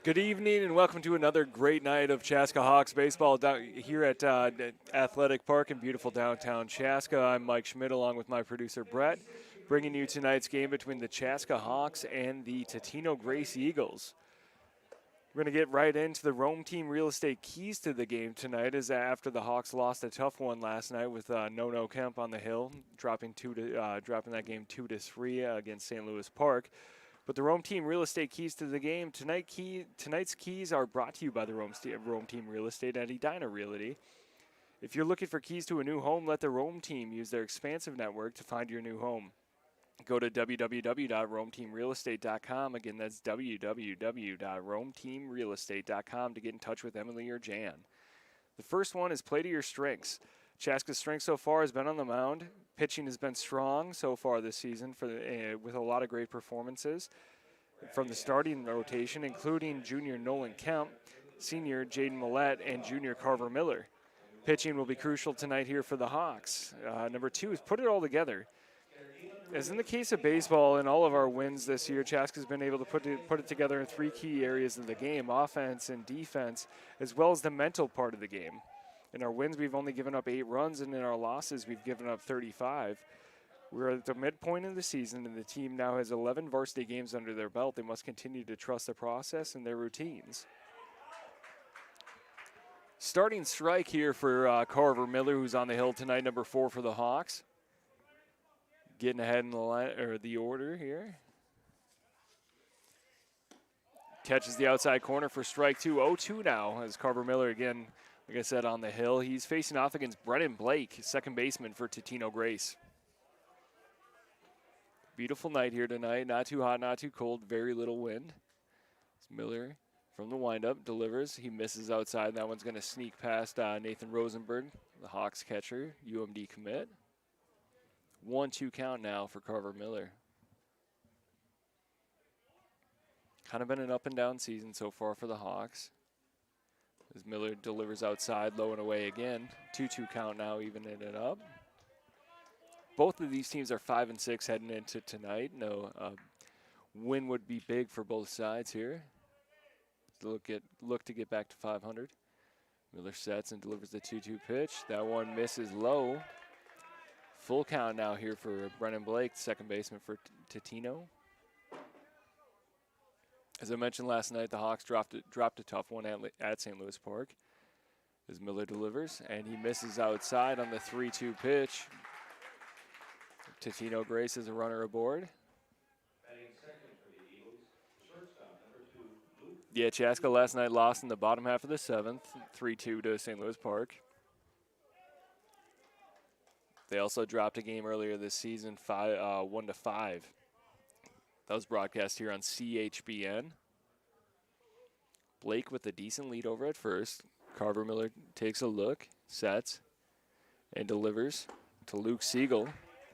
Good evening and welcome to another great night of Chaska Hawks baseball down here at Athletic Park in beautiful downtown Chaska. I'm Mike Schmidt along with my producer Brett, bringing you tonight's game between the Chaska Hawks and the Totino-Grace Eagles. We're going to get right into the Rome Team Real Estate keys to the game tonight, as after the Hawks lost a tough one last night with No Kemp on the hill, dropping that game 2-3 against St. Louis Park. But the Rome Team Real Estate keys to the game tonight's keys are brought to you by the Rome Team Real Estate and Edina Realty. If you're looking for keys to a new home, let the Rome Team use their expansive network to find your new home. Go to www.rometeamrealestate.com. Again, that's www.rometeamrealestate.com to get in touch with Emily or Jan. The first one is play to your strengths. Chaska's strength so far has been on the mound. Pitching has been strong so far this season with a lot of great performances from the starting rotation, including junior Nolan Kemp, senior Jaden Millette, and junior Carver Miller. Pitching will be crucial tonight here for the Hawks. Number two is put it all together. As in the case of baseball, in all of our wins this year, Chaska's been able to put it together in three key areas of the game: offense and defense, as well as the mental part of the game. In our wins, we've only given up 8 runs, and in our losses, we've given up 35. We're at the midpoint of the season, and the team now has 11 varsity games under their belt. They must continue to trust the process and their routines. Starting strike here for Carver Miller, who's on the hill tonight, number 4 for the Hawks. Getting ahead in the order here. Catches the outside corner for strike 2. 0-2 now as Carver Miller again, like I said, on the hill. He's facing off against Brennan Blake, second baseman for Totino-Grace. Beautiful night here tonight. Not too hot, not too cold. Very little wind. Miller from the windup delivers. He misses outside. That one's going to sneak past Nathan Rosenberg, the Hawks catcher, UMD commit. 1-2 count now for Carver Miller. Kind of been an up and down season so far for the Hawks. As Miller delivers outside, low and away again. 2-2 count now, evening it up. Both of these teams are 5-6 heading into tonight. No win would be big for both sides here. Look to get back to 500. Miller sets and delivers the 2-2 pitch. That one misses low. Full count now here for Brennan Blake, second baseman for Totino. As I mentioned last night, the Hawks dropped a tough one at St. Louis Park. As Miller delivers, and he misses outside on the 3-2 pitch. Totino-Grace is a runner aboard. Yeah, Chaska last night lost in the bottom half of the 7th, 3-2 to St. Louis Park. They also dropped a game earlier this season, 1-5. That was broadcast here on CHBN. Blake with a decent lead over at first. Carver Miller takes a look, sets, and delivers to Luke Siegel.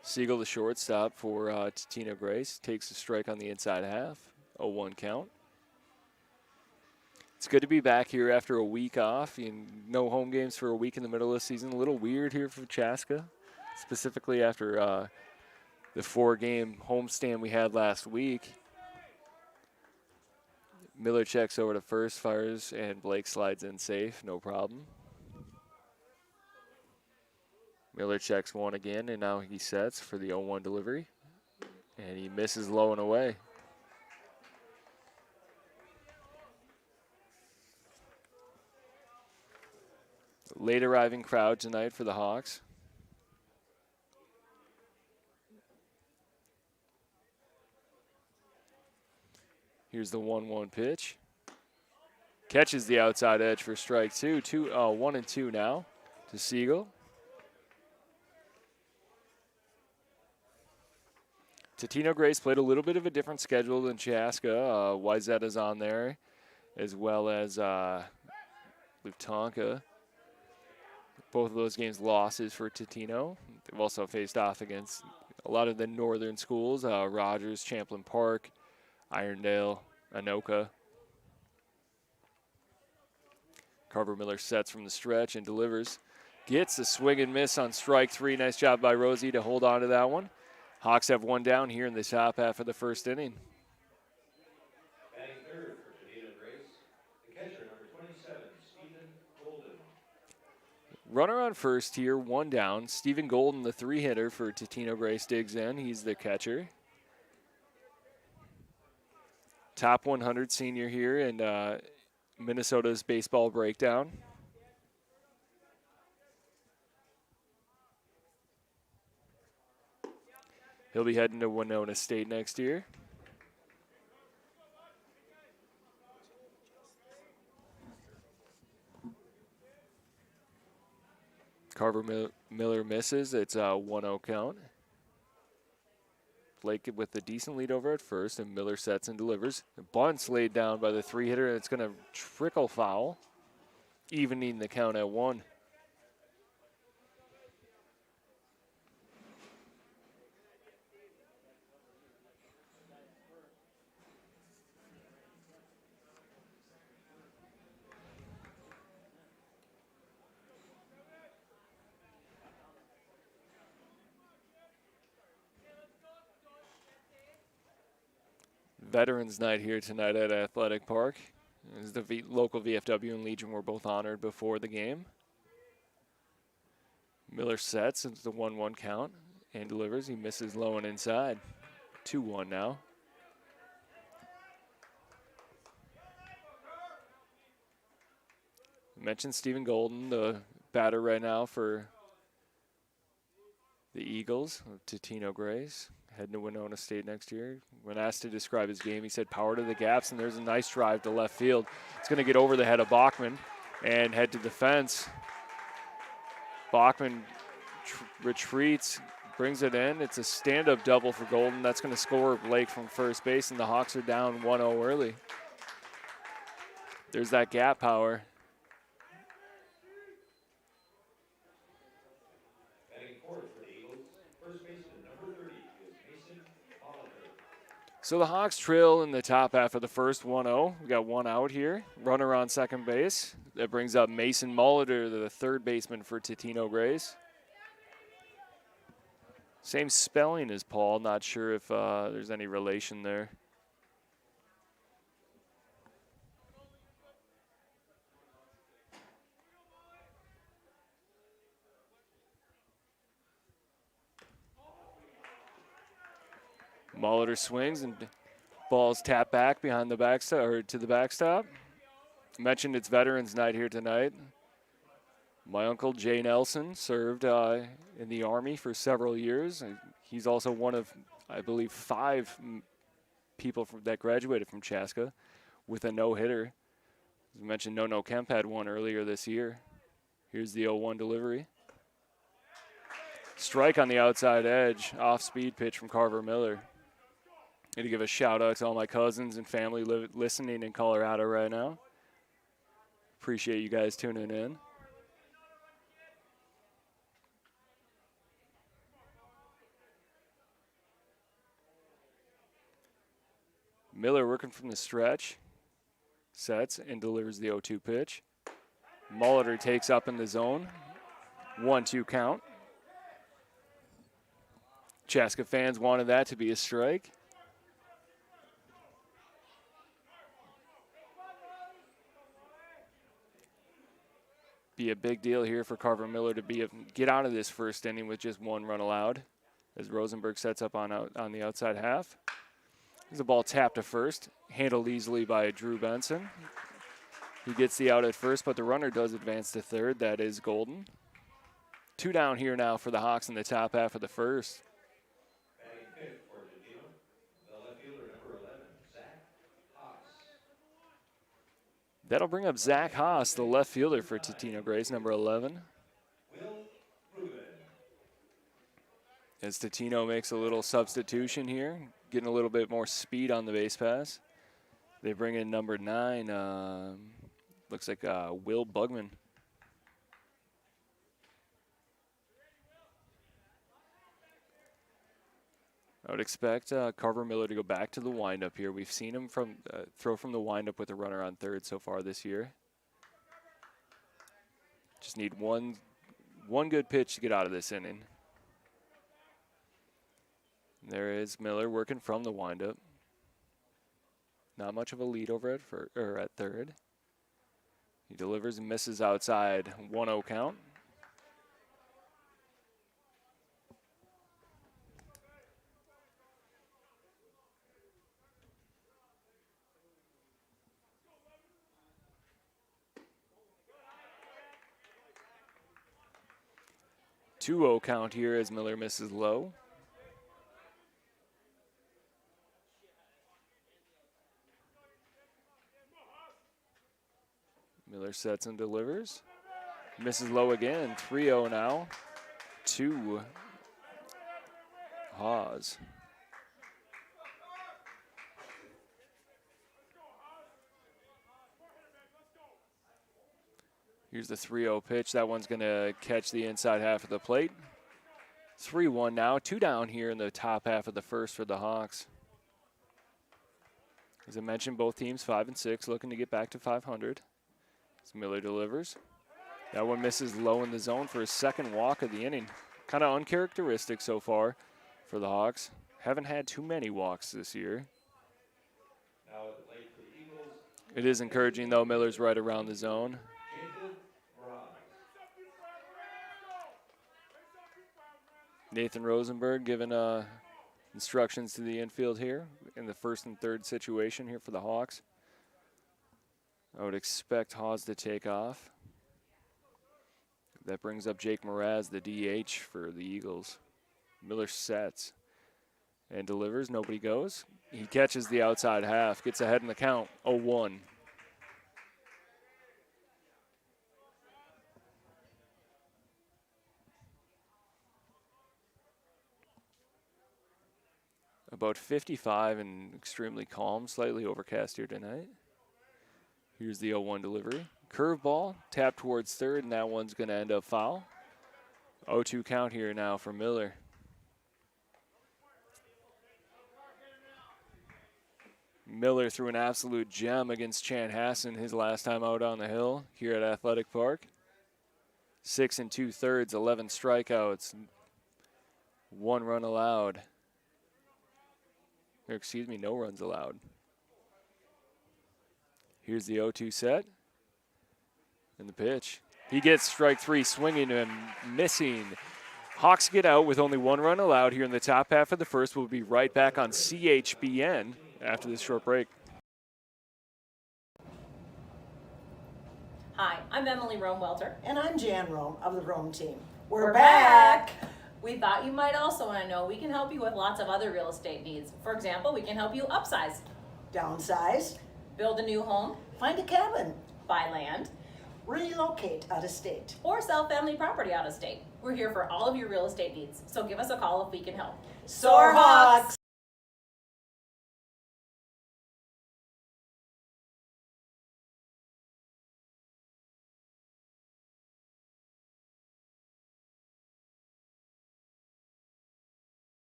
Siegel, the shortstop for Totino-Grace, takes a strike on the inside half. 0-1 count. It's good to be back here after a week off. No home games for a week in the middle of the season. A little weird here for Chaska, specifically after the 4-game homestand we had last week. Miller checks over to first, fires, and Blake slides in safe, no problem. Miller checks one again, and now he sets for the 0-1 delivery. And he misses low and away. Late arriving crowd tonight for the Hawks. Here's the 1-1 pitch. Catches the outside edge for strike 2. 1-2 now to Siegel. Totino-Grace played a little bit of a different schedule than Chaska. Wyzetta's on there, as well as Lutonka. Both of those games losses for Totino. They've also faced off against a lot of the northern schools, Rogers, Champlain Park, Irondale, Anoka. Carver Miller sets from the stretch and delivers. Gets a swing and miss on strike 3. Nice job by Rosie to hold on to that one. Hawks have one down here in the top half of the first inning. Runner on first here, one down. Stephen Golden, the 3-hitter for Totino-Grace, digs in. He's the catcher. Top 100 senior here in Minnesota's baseball breakdown. He'll be heading to Winona State next year. Carver Miller misses. It's a 1-0 count. Blake with the decent lead over at first, and Miller sets and delivers. The bunt's laid down by the 3-hitter, and it's going to trickle foul, evening the count at 1. Veterans Night here tonight at Athletic Park. As the local VFW and Legion were both honored before the game. Miller sets into the 1-1 count and delivers. He misses low and inside. 2-1 now. I mentioned Stephen Golden, the batter right now for the Eagles of Totino-Grace. Heading to Winona State next year. When asked to describe his game, he said power to the gaps, and there's a nice drive to left field. It's going to get over the head of Bachman and head to the fence. Bachman retreats, brings it in. It's a stand-up double for Golden. That's going to score Blake from first base, and the Hawks are down 1-0 early. There's that gap power. So the Hawks trail in the top half of the first 1-0. We got one out here. Runner on second base. That brings up Mason Molitor, the third baseman for Totino-Grace. Same spelling as Paul. Not sure if there's any relation there. Molitor swings and ball's tapped back behind the backstop, or to the backstop. Mentioned it's Veterans Night here tonight. My uncle Jay Nelson served in the Army for several years. He's also one of, I believe, 5 people that graduated from Chaska with a no-hitter. As I mentioned, No Kemp had one earlier this year. Here's the 0-1 delivery. Strike on the outside edge, off-speed pitch from Carver Miller. Need to give a shout out to all my cousins and family listening in Colorado right now. Appreciate you guys tuning in. Miller working from the stretch. Sets and delivers the 0-2 pitch. Molitor takes up in the zone. 1-2 count. Chaska fans wanted that to be a strike. Be a big deal here for Carver Miller to get out of this first inning with just 1 run allowed, as Rosenberg sets up on the outside half. There's a ball tapped to first, handled easily by Drew Benson. He gets the out at first, but the runner does advance to third. That is Golden. 2 down here now for the Hawks in the top half of the first. That'll bring up Zach Haas, the left fielder for Totino-Grace, number 11. As Totino makes a little substitution here, getting a little bit more speed on the base pass. They bring in number 9, looks like Will Bugman. I would expect Carver Miller to go back to the windup here. We've seen him throw from the windup with a runner on third so far this year. Just need one good pitch to get out of this inning. There is Miller working from the windup. Not much of a lead over at third. He delivers and misses outside. 1-0 count. 2-0 count here as Miller misses low. Miller sets and delivers. Misses low again. 3-0 now to Haas. Here's the 3-0 pitch. That one's going to catch the inside half of the plate. 3-1 now. 2 down here in the top half of the first for the Hawks. As I mentioned, both teams 5 and 6, looking to get back to 500. As Miller delivers. That one misses low in the zone for his second walk of the inning. Kind of uncharacteristic so far for the Hawks. Haven't had too many walks this year. It is encouraging, though. Miller's right around the zone. Nathan Rosenberg giving instructions to the infield here in the first and third situation here for the Hawks. I would expect Haas to take off. That brings up Jake Mraz, the DH for the Eagles. Miller sets and delivers. Nobody goes. He catches the outside half, gets ahead in the count, 0-1. About 55 and extremely calm, slightly overcast here tonight. Here's the 0-1 delivery. Curveball, tapped towards third, and that one's going to end up foul. 0-2 count here now for Miller. Miller threw an absolute gem against Chanhassen his last time out on the hill here at Athletic Park. 6 2/3, 11 strikeouts, 1 run allowed. Or excuse me, no runs allowed. Here's the 0-2 set. And the pitch. He gets strike 3, swinging and missing. Hawks get out with only 1 run allowed here in the top half of the first. We'll be right back on CHBN after this short break. Hi, I'm Emily Rome-Welter. And I'm Jan Rome of the Rome team. We're back! We thought you might also want to know we can help you with lots of other real estate needs. For example, we can help you upsize, Downsize, build a new home, find a cabin, buy land, relocate out of state. or sell family property out of state. We're here for all of your real estate needs, so give us a call if we can help. Soar Hawks!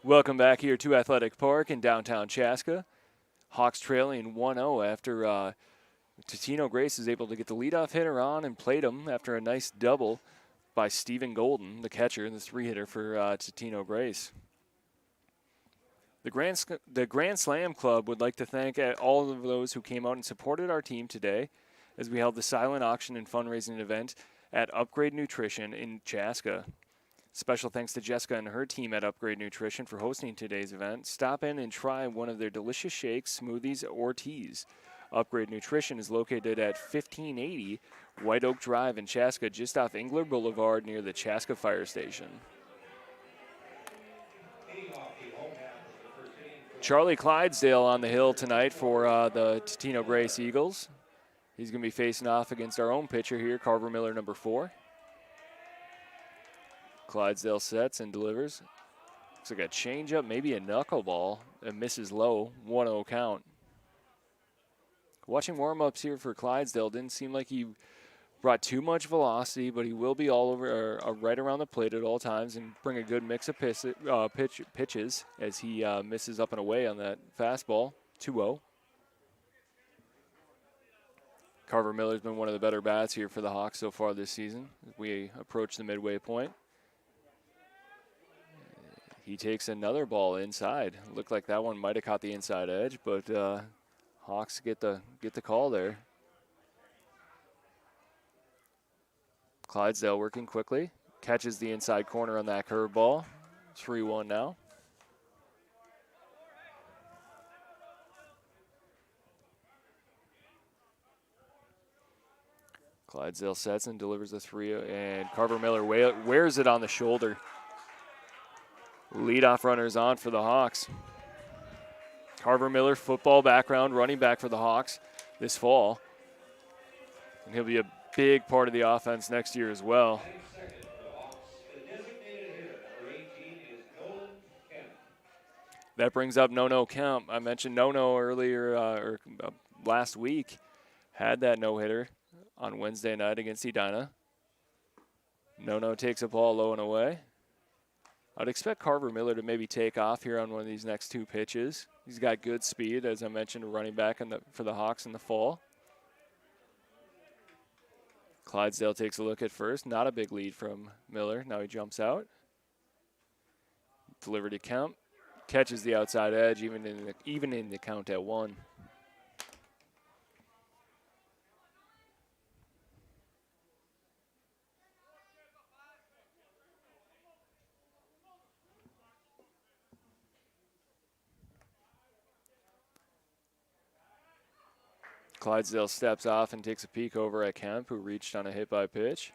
Welcome back here to Athletic Park in downtown Chaska. Hawks trailing 1-0 after Totino-Grace is able to get the leadoff hitter on and played him after a nice double by Stephen Golden, the catcher, and the 3-hitter for Totino-Grace. The Grand Slam Club would like to thank all of those who came out and supported our team today as we held the silent auction and fundraising event at Upgrade Nutrition in Chaska. Special thanks to Jessica and her team at Upgrade Nutrition for hosting today's event. Stop in and try one of their delicious shakes, smoothies, or teas. Upgrade Nutrition is located at 1580 White Oak Drive in Chaska, just off Engler Boulevard near the Chaska Fire Station. Charlie Clydesdale on the hill tonight for the Totino-Grace Eagles. He's going to be facing off against our own pitcher here, Carver Miller, number 4. Clydesdale sets and delivers. Looks like a changeup, maybe a knuckleball, and misses low. 1-0 count. Watching warm-ups here for Clydesdale, didn't seem like he brought too much velocity, but he will be all over, right around the plate at all times and bring a good mix of pitches as he misses up and away on that fastball. 2-0. Carver Miller's been one of the better bats here for the Hawks so far this season as we approach the midway point. He takes another ball inside. Looked like that one might have caught the inside edge, but Hawks get the call there. Clydesdale working quickly. Catches the inside corner on that curveball. 3-1 now. Clydesdale sets and delivers a 3, and Carver Miller wears it on the shoulder. Leadoff runners on for the Hawks. Carver Miller, football background, running back for the Hawks this fall. And he'll be a big part of the offense next year as well. That brings up Nono Kemp. I mentioned Nono earlier, last week. Had that no-hitter on Wednesday night against Edina. Nono takes a ball low and away. I'd expect Carver Miller to maybe take off here on one of these next 2 pitches. He's got good speed, as I mentioned, running back for the Hawks in the fall. Clydesdale takes a look at first. Not a big lead from Miller. Now he jumps out. Delivered to Kemp. Catches the outside edge, even in the count at 1. Clydesdale steps off and takes a peek over at Kemp, who reached on a hit by pitch.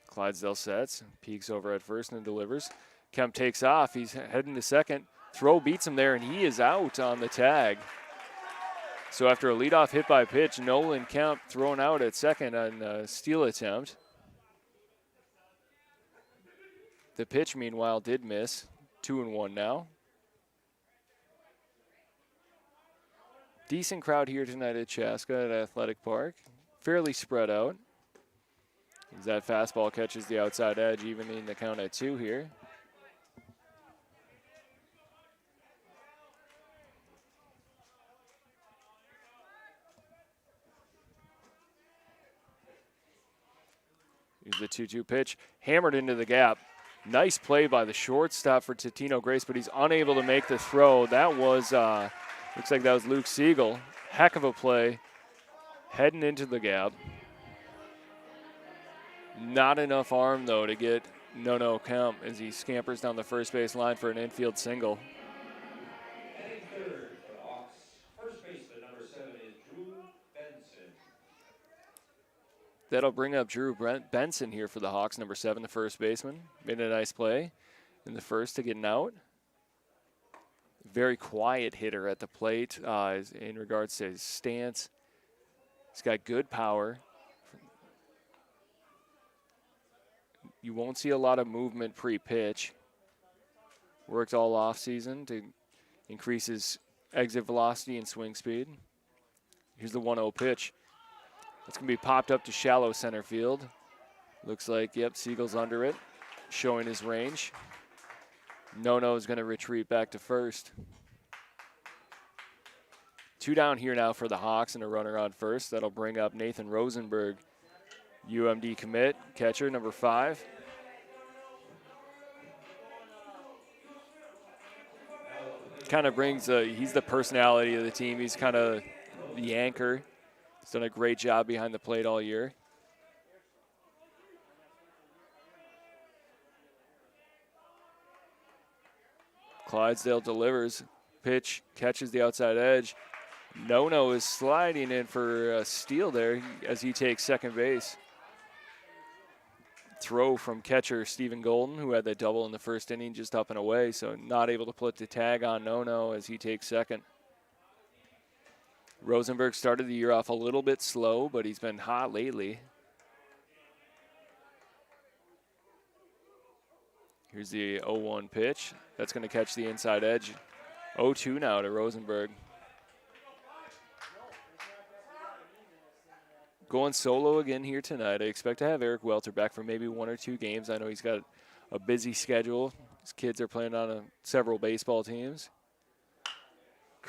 Clydesdale sets, peeks over at first and delivers. Kemp takes off. He's heading to second. Throw beats him there, and he is out on the tag. So after a leadoff hit by pitch, Nolan Kemp thrown out at second on a steal attempt. The pitch, meanwhile, did miss. 2-1 now. Decent crowd here tonight at Chaska at Athletic Park. Fairly spread out. As that fastball catches the outside edge, evening the count at 2 here. Here's the 2-2 pitch. Hammered into the gap. Nice play by the shortstop for Totino-Grace, but he's unable to make the throw. That was, looks like that was Luke Siegel. Heck of a play. Heading into the gap. Not enough arm, though, to get Nono Kemp as he scampers down the first base line for an infield single. Heading third for the Hawks, first baseman number 7 is Drew Benson. That'll bring up Drew Benson here for the Hawks, number 7, the first baseman. Made a nice play in the first to get an out. Very quiet hitter at the plate in regards to his stance. He's got good power. You won't see a lot of movement pre-pitch. Worked all off-season to increase his exit velocity and swing speed. Here's the 1-0 pitch. It's going to be popped up to shallow center field. Looks like, yep, Siegel's under it, showing his range. Nono is going to retreat back to first. 2 down here now for the Hawks and a runner on first. That'll bring up Nathan Rosenberg, UMD commit, catcher, number 5. Kind of brings, he's the personality of the team. He's kind of the anchor. He's done a great job behind the plate all year. Clydesdale delivers. Pitch, catches the outside edge. Nono is sliding in for a steal there as he takes second base. Throw from catcher Stephen Golden, who had that double in the first inning, just up and away, so not able to put the tag on Nono as he takes second. Rosenberg started the year off a little bit slow, but he's been hot lately. Here's the 0-1 pitch. That's going to catch the inside edge. 0-2 now to Rosenberg. Going solo again here tonight. I expect to have Eric Welter back for maybe 1 or 2 games. I know he's got a busy schedule. His kids are playing on several baseball teams.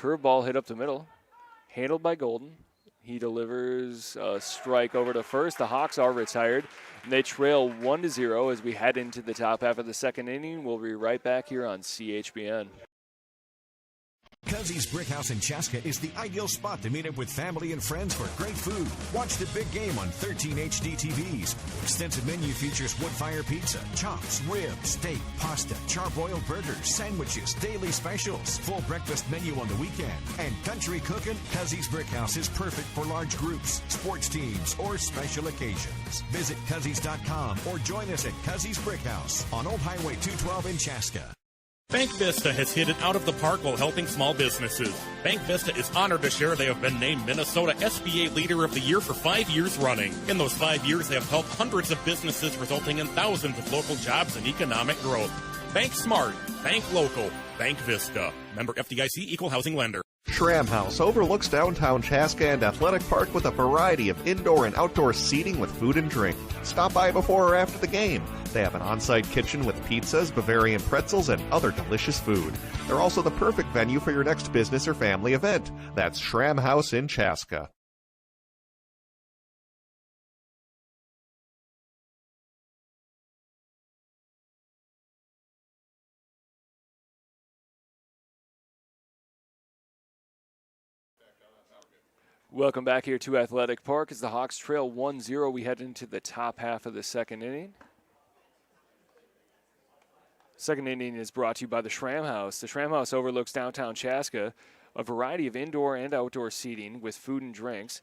Curveball hit up the middle, handled by Golden. He delivers a strike over to first. The Hawks are retired, and they trail 1-0 as we head into the top half of the second inning. We'll be right back here on CHBN. Cuzzy's Brick House in Chaska is the ideal spot to meet up with family and friends for great food. Watch the big game on 13 HD TVs. Extensive menu features wood fire pizza, chops, ribs, steak, pasta, charbroiled burgers, sandwiches, daily specials, full breakfast menu on the weekend, and country cooking. Cuzzy's Brick House is perfect for large groups, sports teams, or special occasions. Visit Cuzzies.com or join us at Cuzzy's Brick House on Old Highway 212 in Chaska. Bank Vista has hit it out of the park while helping small businesses. Bank Vista is honored to share they have been named Minnesota SBA Leader of the Year for 5 years running. In those 5 years, they have helped hundreds of businesses, resulting in thousands of local jobs and economic growth. Bank smart, bank local, Bank Vista. Member FDIC, Equal Housing Lender. Schramm House overlooks downtown Chaska and Athletic Park with a variety of indoor and outdoor seating with food and drink. Stop by before or after the game. They have an on-site kitchen with pizzas, Bavarian pretzels, and other delicious food. They're also the perfect venue for your next business or family event. That's Schramm House in Chaska. Welcome back here to Athletic Park as the Hawks trail 1-0. We head into the top half of the second inning. Second inning is brought to you by the Schramm House. The Schramm House overlooks downtown Chaska, a variety of indoor and outdoor seating with food and drinks.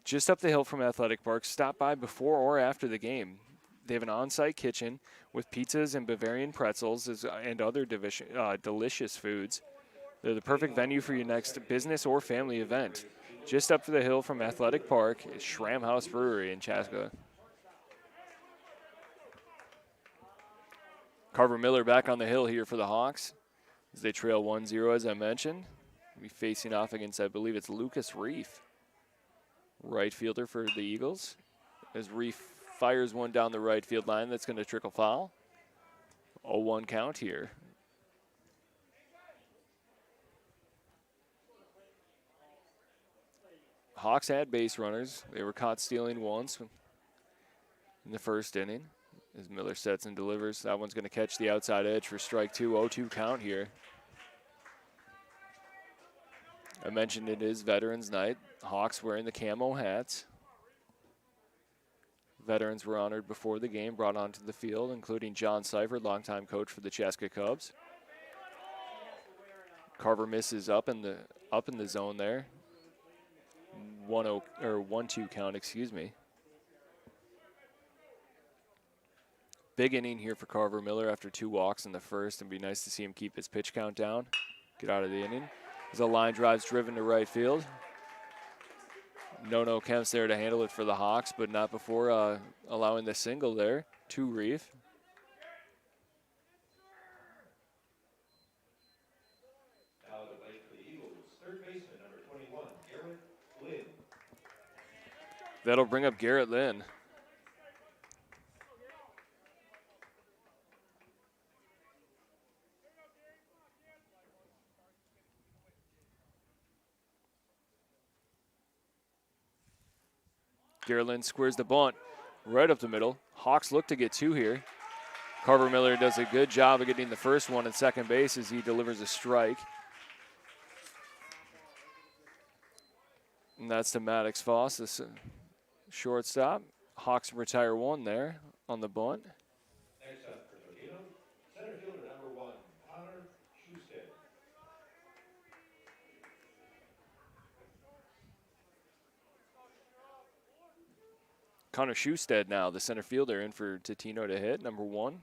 Just up the hill from Athletic Park, stop by before or after the game. They have an on-site kitchen with pizzas and Bavarian pretzels and other delicious foods. They're the perfect venue for your next business or family event. Just up the hill from Athletic Park is Schramm House Brewery in Chaska. Carver Miller back on the hill here for the Hawks as they trail 1-0, as I mentioned. We'll be facing off against, I believe it's Lucas Reef, right fielder for the Eagles, as Reef fires one down the right field line. That's going to trickle foul. 0-1 count here. Hawks had base runners. They were caught stealing once in the first inning. As Miller sets and delivers, that one's going to catch the outside edge for strike two. 0-2 count here. I mentioned it is Veterans Night. Hawks wearing the camo hats. Veterans were honored before the game, brought onto the field, including John Seifert, longtime coach for the Chaska Cubs. Carver misses up in the zone there. 1-2 count, excuse me. Big inning here for Carver Miller after 2 walks in the first, and be nice to see him keep his pitch count down. Get out of the inning. As a line drive's driven to right field. No Kemp's there to handle it for the Hawks, but not before allowing the single there to Reef. Now the plate for the Eagles, third baseman, number 21, Garrett Lynn. That'll bring up Garrett Lynn. Garrett Lynn squares the bunt right up the middle. Hawks look to get 2 here. Carver Miller does a good job of getting the first one at second base as he delivers a strike. And that's to Maddox Foss, this shortstop. Hawks retire 1 there on the bunt. Next up for Totino, center fielder number 1, Connor Schusted. Connor Schusted now, the center fielder, in for Totino to hit, number 1.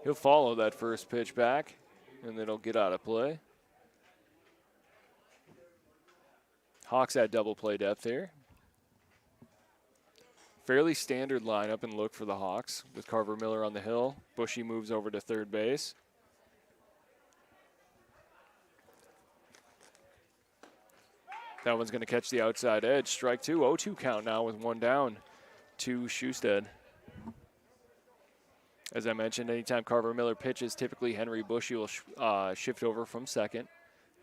He'll follow that first pitch back, and then it'll get out of play. Hawks had double play depth here. Fairly standard lineup and look for the Hawks with Carver Miller on the hill. Bushy moves over to third base. That one's going to catch the outside edge. Strike two. 0-2 count now with one down to Schusted. As I mentioned, anytime Carver Miller pitches, typically Henry Bushy will shift over from second,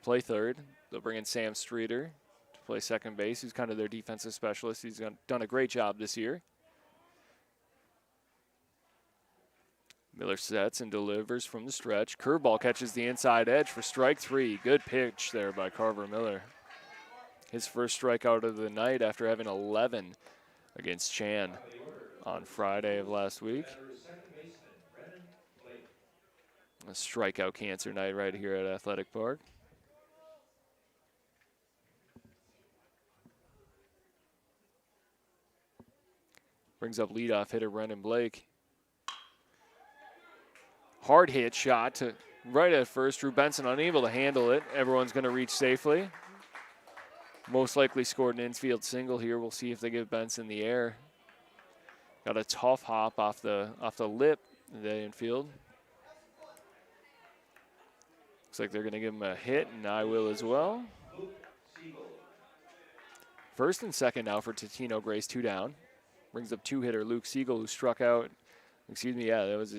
play third. They'll bring in Sam Streeter to play second base, who's kind of their defensive specialist. He's done a great job this year. Miller sets and delivers from the stretch. Curveball catches the inside edge for strike three. Good pitch there by Carver Miller. His first strikeout of the night after having 11 against Chan on Friday of last week. A strikeout cancer night right here at Athletic Park. Brings up leadoff hitter Brendan Blake. Hard hit shot to right at first. Drew Benson unable to handle it. Everyone's going to reach safely. Most likely scored an infield single here. We'll see if they give Benson the air. Got a tough hop off the lip in the infield. Looks like they're going to give him a hit, and I will as well. First and second now for Totino-Grace, 2 down. Brings up two-hitter Luke Siegel, who struck out. Excuse me, yeah, that was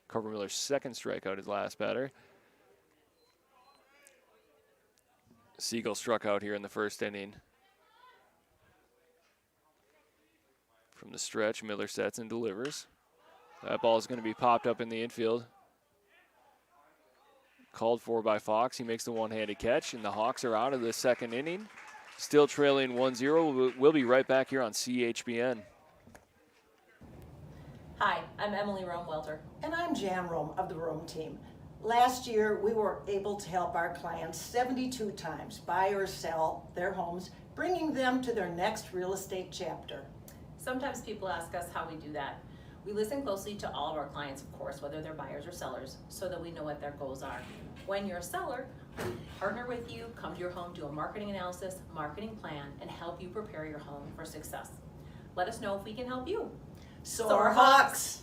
Carver Miller's second strikeout, his last batter. Siegel struck out here in the first inning. From the stretch, Miller sets and delivers. That ball is going to be popped up in the infield. Called for by Fox. He makes the one-handed catch, and the Hawks are out of the second inning. Still trailing 1-0. We'll be right back here on CHBN. Hi, I'm Emily Rome-Welter. And I'm Jan Rome of the Rome team. Last year, we were able to help our clients 72 times buy or sell their homes, bringing them to their next real estate chapter. Sometimes people ask us how we do that. We listen closely to all of our clients, of course, whether they're buyers or sellers, so that we know what their goals are. When you're a seller, we partner with you, come to your home, do a marketing analysis, marketing plan, and help you prepare your home for success. Let us know if we can help you. Soar Hawks!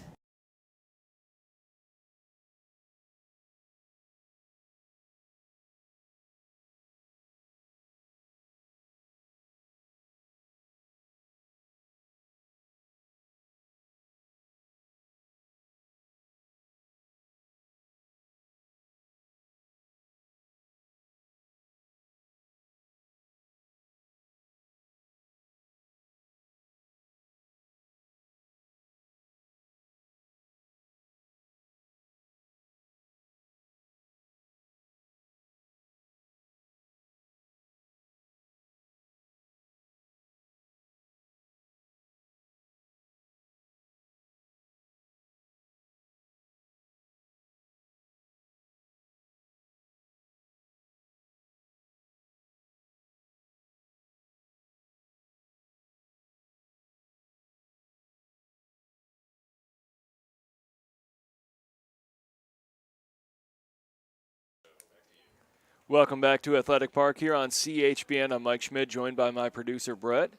Welcome back to Athletic Park here on CHBN. I'm Mike Schmidt, joined by my producer, Brett.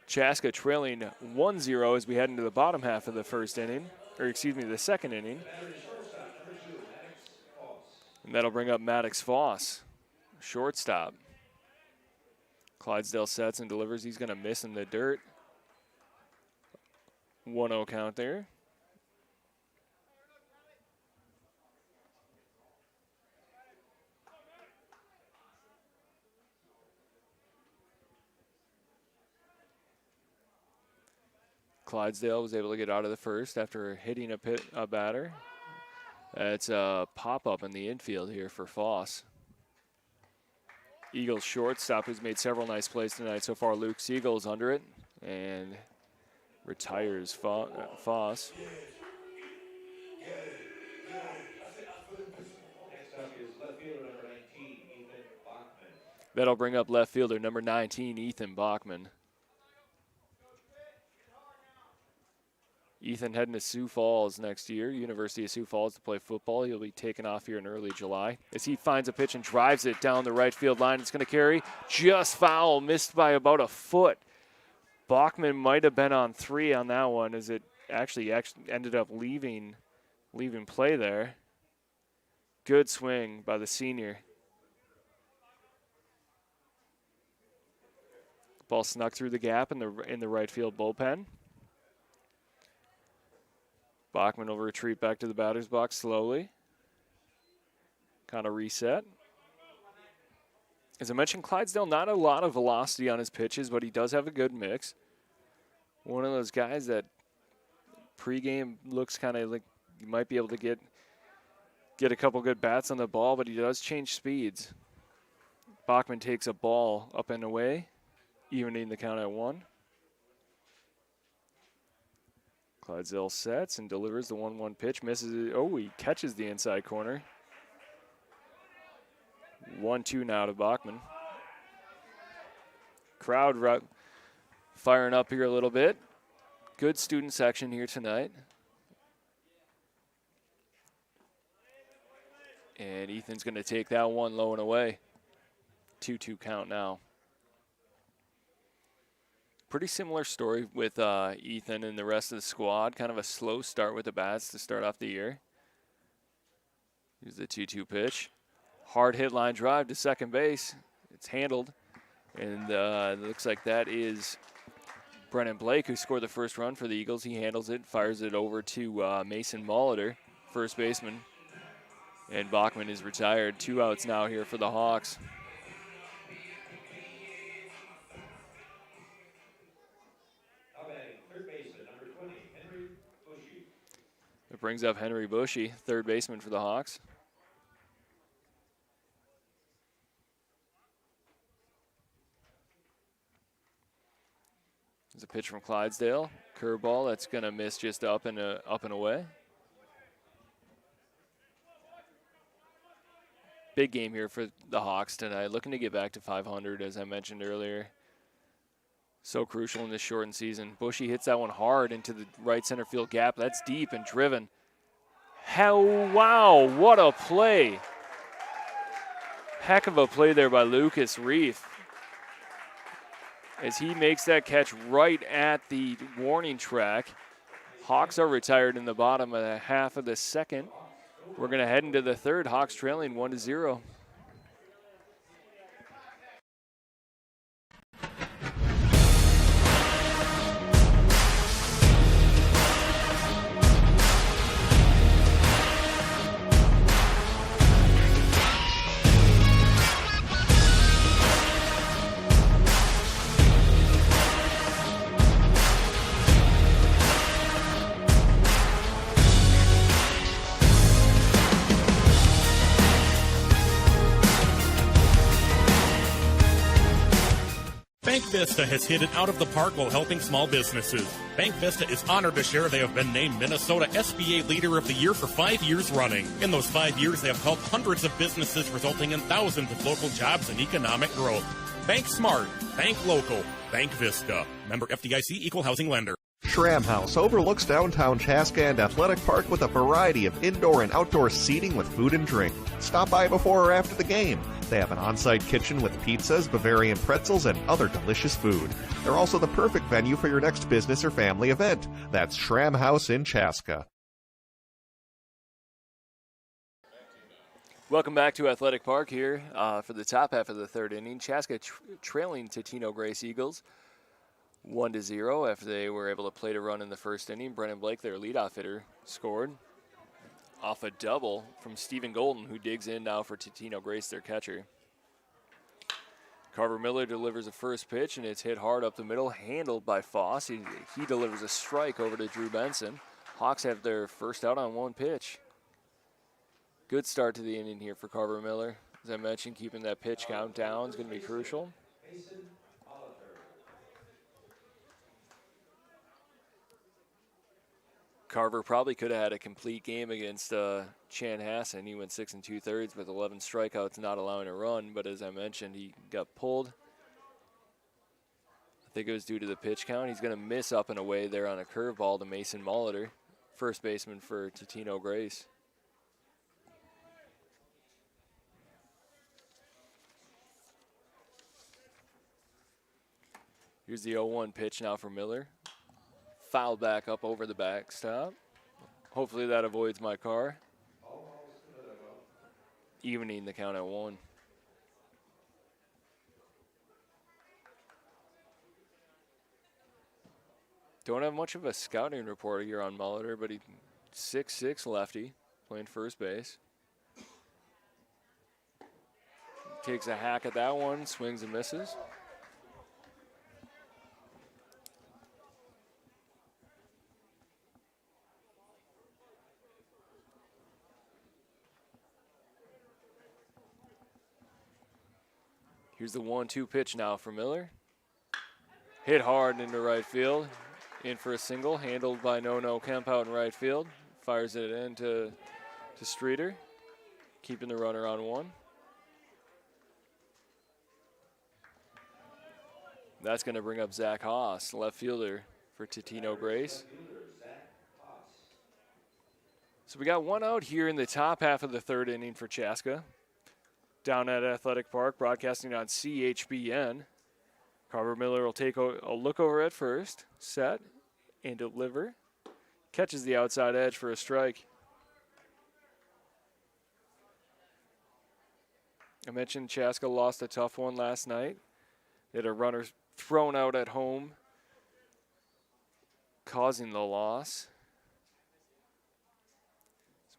Chaska trailing 1-0 as we head into the bottom half of the first inning, or excuse me, the second inning. And that'll bring up Maddox Foss, shortstop. Clydesdale sets and delivers. He's going to miss in the dirt. 1-0 count there. Clydesdale was able to get out of the first after hitting a batter. It's a pop-up in the infield here for Foss. Eagles shortstop, who's made several nice plays tonight so far. Luke Siegel is under it and retires Foss. Next up is left fielder number 19, Ethan Bachman. That'll bring up left fielder number 19, Ethan Bachman. Ethan heading to Sioux Falls next year, University of Sioux Falls, to play football. He'll be taken off here in early July. As he finds a pitch and drives it down the right field line, it's going to carry just foul, missed by about a foot. Bachman might have been on 3 on that one, as it actually ended up leaving play there. Good swing by the senior. Ball snuck through the gap in the right field bullpen. Bachman will retreat back to the batter's box slowly. Kind of reset. As I mentioned, Clydesdale, not a lot of velocity on his pitches, but he does have a good mix. One of those guys that pregame looks kind of like you might be able to get a couple good bats on the ball, but he does change speeds. Bachman takes a ball up and away, evening the count at 1. Clydesdale sets and delivers the 1-1 pitch, misses it. Oh, he catches the inside corner. 1-2 now to Bachman. Crowd firing up here a little bit. Good student section here tonight. And Ethan's going to take that one low and away. 2-2 count now. Pretty similar story with Ethan and the rest of the squad. Kind of a slow start with the bats to start off the year. Here's the 2-2 pitch. Hard hit line drive to second base. It's handled. And it looks like that is Brennan Blake, who scored the first run for the Eagles. He handles it, fires it over to Mason Molitor, first baseman. And Bachman is retired. 2 outs now here for the Hawks. It brings up Henry Bushy, third baseman for the Hawks. There's a pitch from Clydesdale. Curveball that's going to miss just up and away. Big game here for the Hawks tonight. Looking to get back to 500, as I mentioned earlier. So crucial in this shortened season. Bushy hits that one hard into the right center field gap. That's deep and driven. Wow, what a play. Heck of a play there by Lucas Reef. As he makes that catch right at the warning track. Hawks are retired in the bottom of the half of the second. We're going to head into the third. Hawks trailing 1-0. Bank Vista has hit it out of the park while helping small businesses. Bank Vista is honored to share they have been named Minnesota SBA Leader of the Year for 5 years running. In those 5 years, they have helped hundreds of businesses, resulting in thousands of local jobs and economic growth. Bank smart, bank local, Bank Vista. Member FDIC, equal housing lender. Schramm House overlooks downtown Chaska and Athletic Park with a variety of indoor and outdoor seating with food and drink. Stop by before or after the game. They have an on-site kitchen with pizzas, Bavarian pretzels, and other delicious food. They're also the perfect venue for your next business or family event. That's Schramm House in Chaska. Welcome back to Athletic Park here for the top half of the third inning. Chaska trailing Totino-Grace Eagles 1-0 after they were able to plate a run in the first inning. Brennan Blake, their leadoff hitter, scored off a double from Stephen Golden, who digs in now for Totino-Grace, their catcher. Carver Miller delivers a first pitch, and it's hit hard up the middle, handled by Foss. He delivers a strike over to Drew Benson. Hawks have their first out on one pitch. Good start to the inning here for Carver Miller. As I mentioned, keeping that pitch count down is going to be crucial. Carver probably could have had a complete game against Chanhassen. He went 6 2/3 with 11 strikeouts, not allowing a run. But as I mentioned, he got pulled. I think it was due to the pitch count. He's going to miss up and away there on a curveball to Mason Molitor, first baseman for Totino-Grace. Here's the 0-1 pitch now for Miller. Fouled back up over the backstop. Hopefully that avoids my car. Evening the count at 1. Don't have much of a scouting report here on Molitor, but he's 6'6" lefty, playing first base. Takes a hack at that one, swings and misses. Here's the 1-2 pitch now for Miller. Hit hard into right field. In for a single, handled by No Kemp out in right field. Fires it in to Streeter, keeping the runner on one. That's going to bring up Zach Haas, left fielder for Totino-Grace. So we got one out here in the top half of the third inning for Chaska. Down at Athletic Park, broadcasting on CHBN. Carver Miller will take a look over at first, set, and deliver. Catches the outside edge for a strike. I mentioned Chaska lost a tough one last night. They had a runner thrown out at home, causing the loss.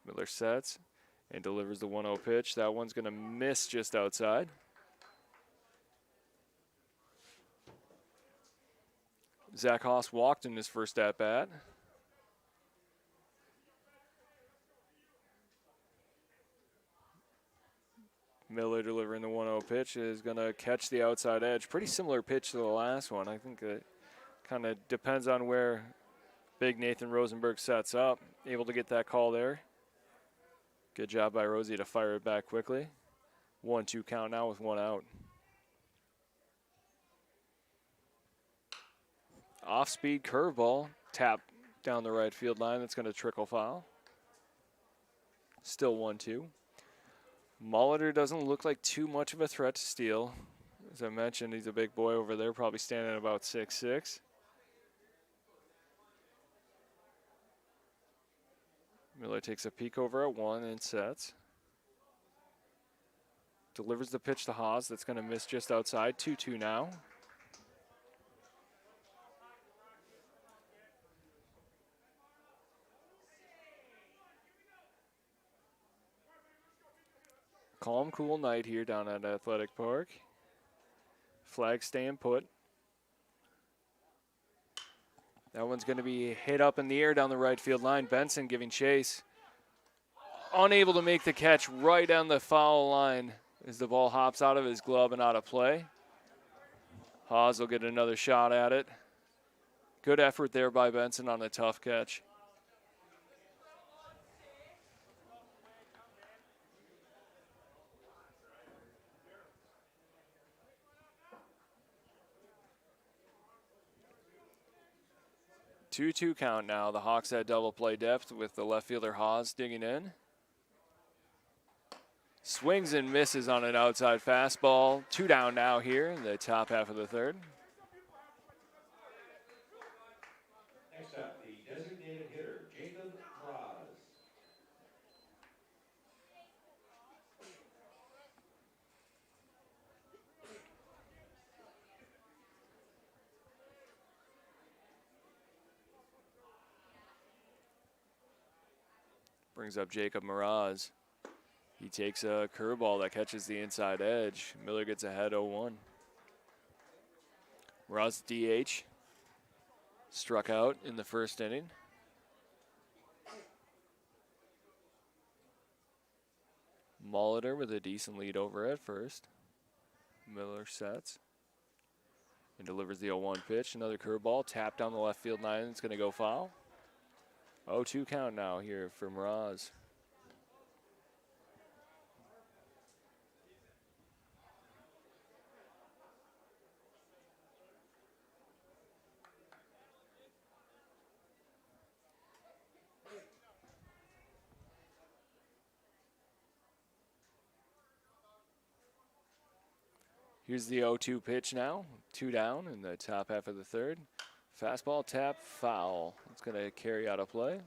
Miller sets and delivers the 1-0 pitch. That one's going to miss just outside. Zach Haas walked in his first at-bat. Miller delivering the 1-0 pitch is going to catch the outside edge. Pretty similar pitch to the last one. I think it kind of depends on where big Nathan Rosenberg sets up. Able to get that call there. Good job by Rosie to fire it back quickly. 1-2 count now with one out. Off-speed curveball, tap down the right field line. That's going to trickle foul. Still 1-2. Molitor doesn't look like too much of a threat to steal. As I mentioned, he's a big boy over there, probably standing at about 6'6". Miller takes a peek over at one and sets. Delivers the pitch to Haas. That's going to miss just outside. 2-2 now. Calm, cool night here down at Athletic Park. Flag staying put. That one's going to be hit up in the air down the right field line. Benson giving chase. Unable to make the catch right down the foul line as the ball hops out of his glove and out of play. Haas will get another shot at it. Good effort there by Benson on a tough catch. Two-two count now. The Hawks had double play depth with the left fielder Haas digging in. Swings and misses on an outside fastball. 2 down now here in the top half of the third. Next up, the designated hitter, Jacob Raz. Brings up Jacob Miraz. He takes a curveball that catches the inside edge. Miller gets ahead 0-1. Miraz DH. Struck out in the first inning. Molitor with a decent lead over at first. Miller sets and delivers the 0-1 pitch. Another curveball tapped down the left field line. It's going to go foul. 0-2 count now here for Miraz. Here's the 0-2 pitch now. 2 down in the top half of the third. Fastball, tap, foul. It's going to carry out a play.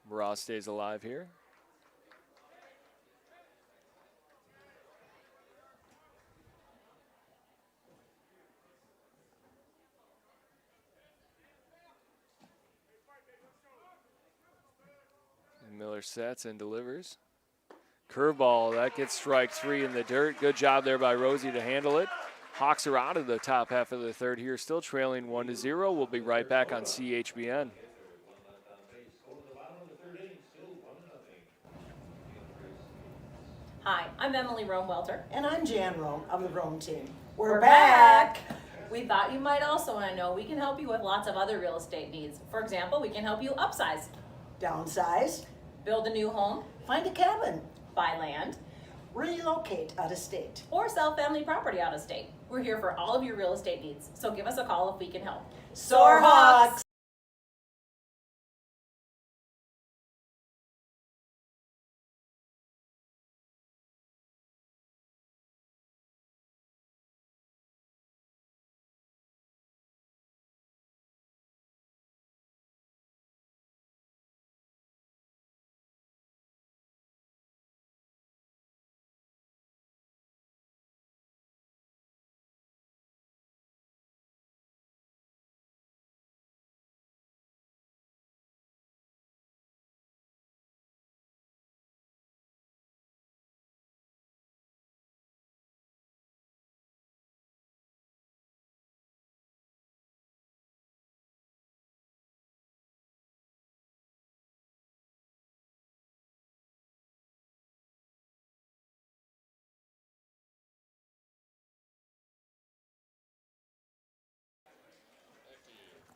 Miraz stays alive here. Miller sets and delivers. Curveball, that gets strike 3 in the dirt. Good job there by Rosie to handle it. Hawks are out of the top half of the third here, still trailing 1-0. We'll be right back on CHBN. Hi, I'm Emily Rome-Welter. And I'm Jan Rome of the Rome team. We're back. We thought you might also want to know we can help you with lots of other real estate needs. For example, we can help you upsize, Downsize, build a new home, find a cabin, buy land, relocate out of state. or sell family property out of state. We're here for all of your real estate needs, so give us a call if we can help. Soar Hawks!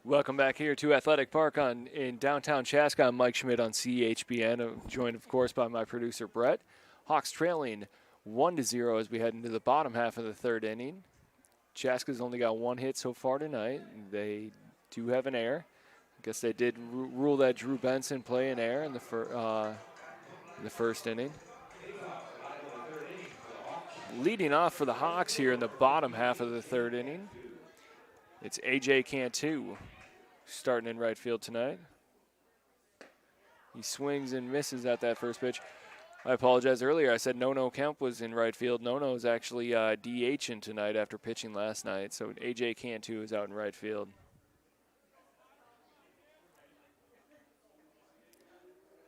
Welcome back here to Athletic Park in downtown Chaska. I'm Mike Schmidt on CHBN, joined, of course, by my producer, Brett. Hawks trailing 1-0 as we head into the bottom half of the third inning. Chaska's only got 1 hit so far tonight. They do have an error. I guess they did rule that Drew Benson play an error in the first inning. Leading off for the Hawks here in the bottom half of the third inning, it's A.J. Cantu starting in right field tonight. He swings and misses at that first pitch. I apologize earlier. I said Nono Kemp was in right field. Nono is actually DHing tonight after pitching last night. So A.J. Cantu is out in right field.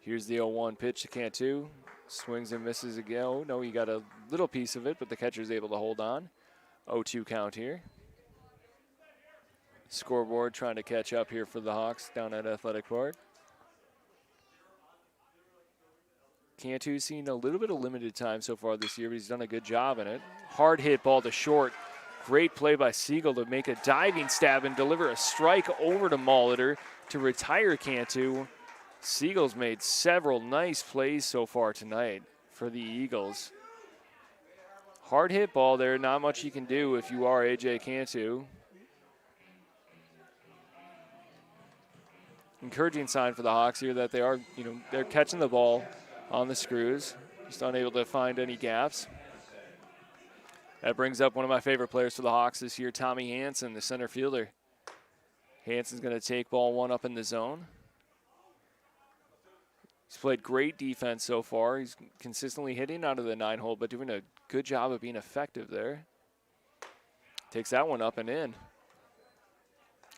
Here's the 0-1 pitch to Cantu. Swings and misses again. Oh, no, he got a little piece of it, but the catcher's able to hold on. 0-2 count here. Scoreboard trying to catch up here for the Hawks down at Athletic Park. Cantu's seen a little bit of limited time so far this year, but he's done a good job in it. Hard hit ball to short. Great play by Siegel to make a diving stab and deliver a strike over to Molitor to retire Cantu. Siegel's made several nice plays so far tonight for the Eagles. Hard hit ball there, not much you can do if you are A.J. Cantu. Encouraging sign for the Hawks here that they are, they're catching the ball on the screws, just unable to find any gaps. That brings up one of my favorite players for the Hawks this year, Tommy Hansen, the center fielder. Hansen's going to take ball 1 up in the zone. He's played great defense so far. He's consistently hitting out of the 9-hole, but doing a good job of being effective there. Takes that one up and in.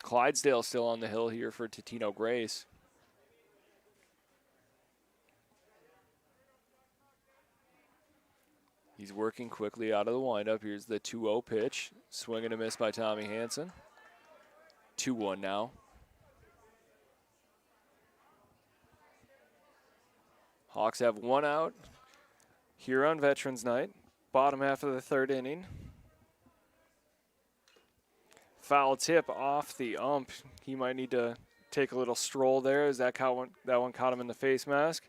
Clydesdale still on the hill here for Totino-Grace. He's working quickly out of the windup. Here's the 2-0 pitch. Swing and a miss by Tommy Hansen. 2-1 now. Hawks have 1 out here on Veterans Night. Bottom half of the third inning. Foul tip off the ump. He might need to take a little stroll there as that one caught him in the face mask.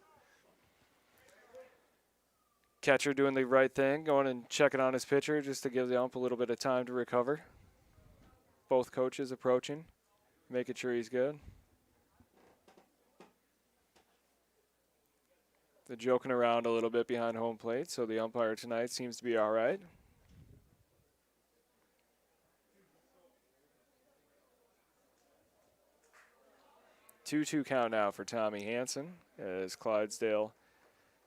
Catcher doing the right thing, going and checking on his pitcher just to give the ump a little bit of time to recover. Both coaches approaching, making sure he's good. They're joking around a little bit behind home plate, so the umpire tonight seems to be all right. 2-2 count now for Tommy Hansen as Clydesdale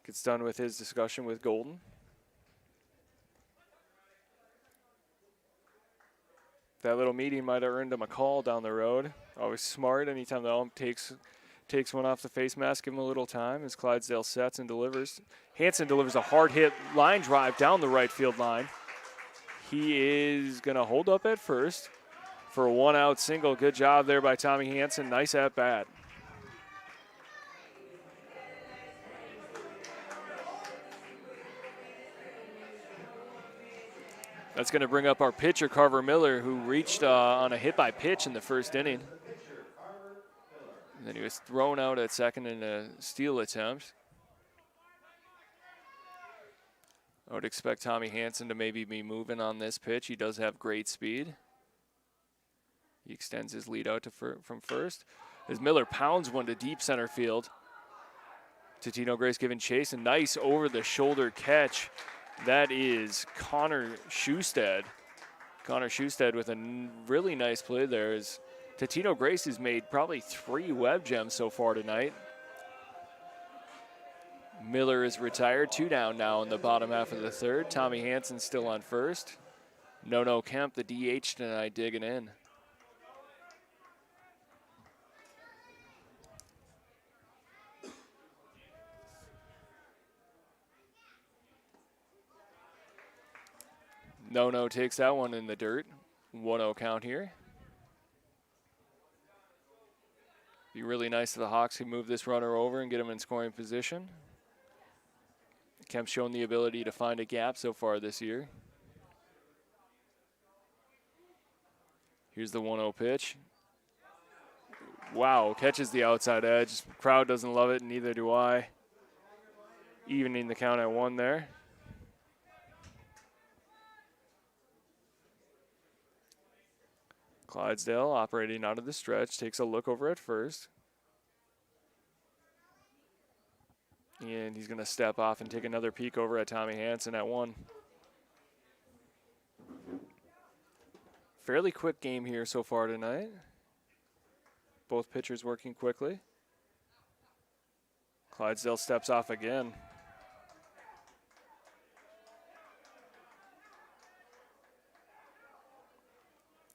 gets done with his discussion with Golden. That little meeting might have earned him a call down the road. Always smart anytime the ump takes takes one off the face mask, give him a little time as Clydesdale sets and delivers. Hansen delivers a hard hit line drive down the right field line. He is going to hold up at first for a 1-out single. Good job there by Tommy Hansen. Nice at bat. That's going to bring up our pitcher, Carver Miller, who reached on a hit by pitch in the first inning. And then he was thrown out at second in a steal attempt. I would expect Tommy Hansen to maybe be moving on this pitch. He does have great speed. He extends his lead out to from first. As Miller pounds one to deep center field. Totino-Grace giving chase. A nice over-the-shoulder catch. That is Connor Schusted. Connor Schusted with a really nice play there. As Totino-Grace has made probably 3 web gems so far tonight. Miller is retired. 2 down now in the bottom half of the third. Tommy Hansen still on first. No Kemp, the DH tonight, digging in. No takes that one in the dirt. 1-0 count here. Be really nice if the Hawks can move this runner over and get him in scoring position. Kemp's shown the ability to find a gap so far this year. Here's the 1-0 pitch. Wow, catches the outside edge. Crowd doesn't love it, and neither do I. Evening the count at 1 there. Clydesdale operating out of the stretch, takes a look over at first. And he's going to step off and take another peek over at Tommy Hansen at 1. Fairly quick game here so far tonight. Both pitchers working quickly. Clydesdale steps off again.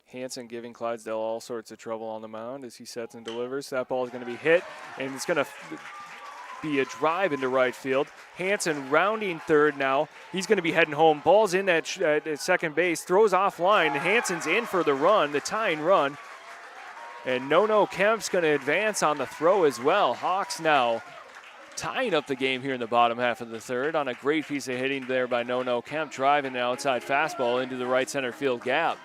Hansen giving Clydesdale all sorts of trouble on the mound as he sets and delivers. That ball is going to be hit, and it's going to be a drive into right field. Hansen rounding third now. He's going to be heading home. Ball's in at second base, throws offline. Hansen's in for the run, the tying run. And No Kemp's going to advance on the throw as well. Hawks now tying up the game here in the bottom half of the third on a great piece of hitting there by No Kemp, driving the outside fastball into the right center field gap.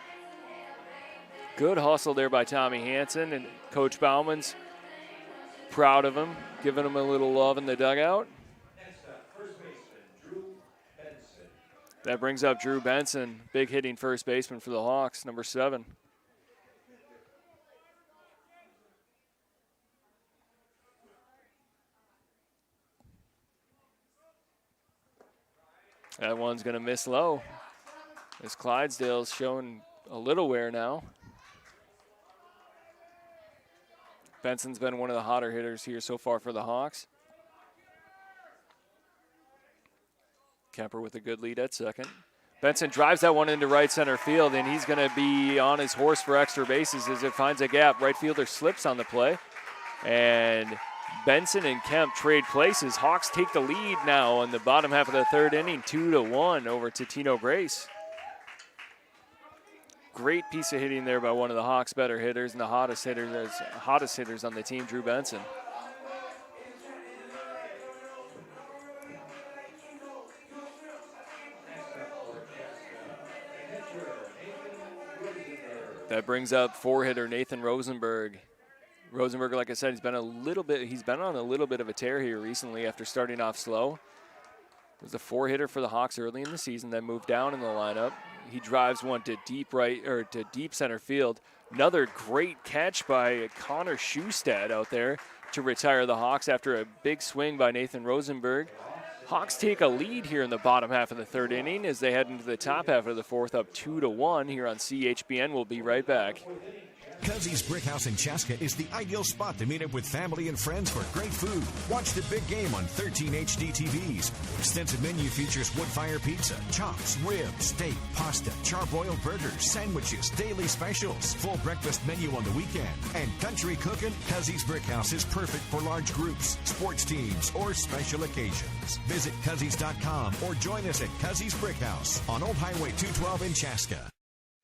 Good hustle there by Tommy Hansen, and Coach Bauman's proud of him, giving him a little love in the dugout. Next up, first baseman Drew Benson. That brings up Drew Benson, big hitting first baseman for the Hawks, number 7. That one's going to miss low, as Clydesdale's showing a little wear now. Benson's been one of the hotter hitters here so far for the Hawks. Kemper with a good lead at second. Benson drives that one into right center field, and he's going to be on his horse for extra bases as it finds a gap. Right fielder slips on the play, and Benson and Kemp trade places. Hawks take the lead now in the bottom half of the third inning, 2-1 over Totino-Grace. Great piece of hitting there by one of the Hawks' better hitters and the hottest hitters on the team, Drew Benson. That brings up 4-hitter Nathan Rosenberg. Rosenberg, like I said, he's been on a little bit of a tear here recently after starting off slow. Was a 4-hitter for the Hawks early in the season, then moved down in the lineup. He drives one to deep center field. Another great catch by Connor Schusted out there to retire the Hawks after a big swing by Nathan Rosenberg. Hawks take a lead here in the bottom half of the third inning as they head into the top half of the fourth, up 2-1 here on CHBN. We'll be right back. Cuzzy's Brickhouse in Chaska is the ideal spot to meet up with family and friends for great food. Watch the big game on 13 HD TVs. Extensive menu features wood fire pizza, chops, ribs, steak, pasta, charbroiled burgers, sandwiches, daily specials, full breakfast menu on the weekend, and country cooking. Cuzzy's Brickhouse is perfect for large groups, sports teams, or special occasions. Visit Cuzzies.com or join us at Cuzzy's Brickhouse on Old Highway 212 in Chaska.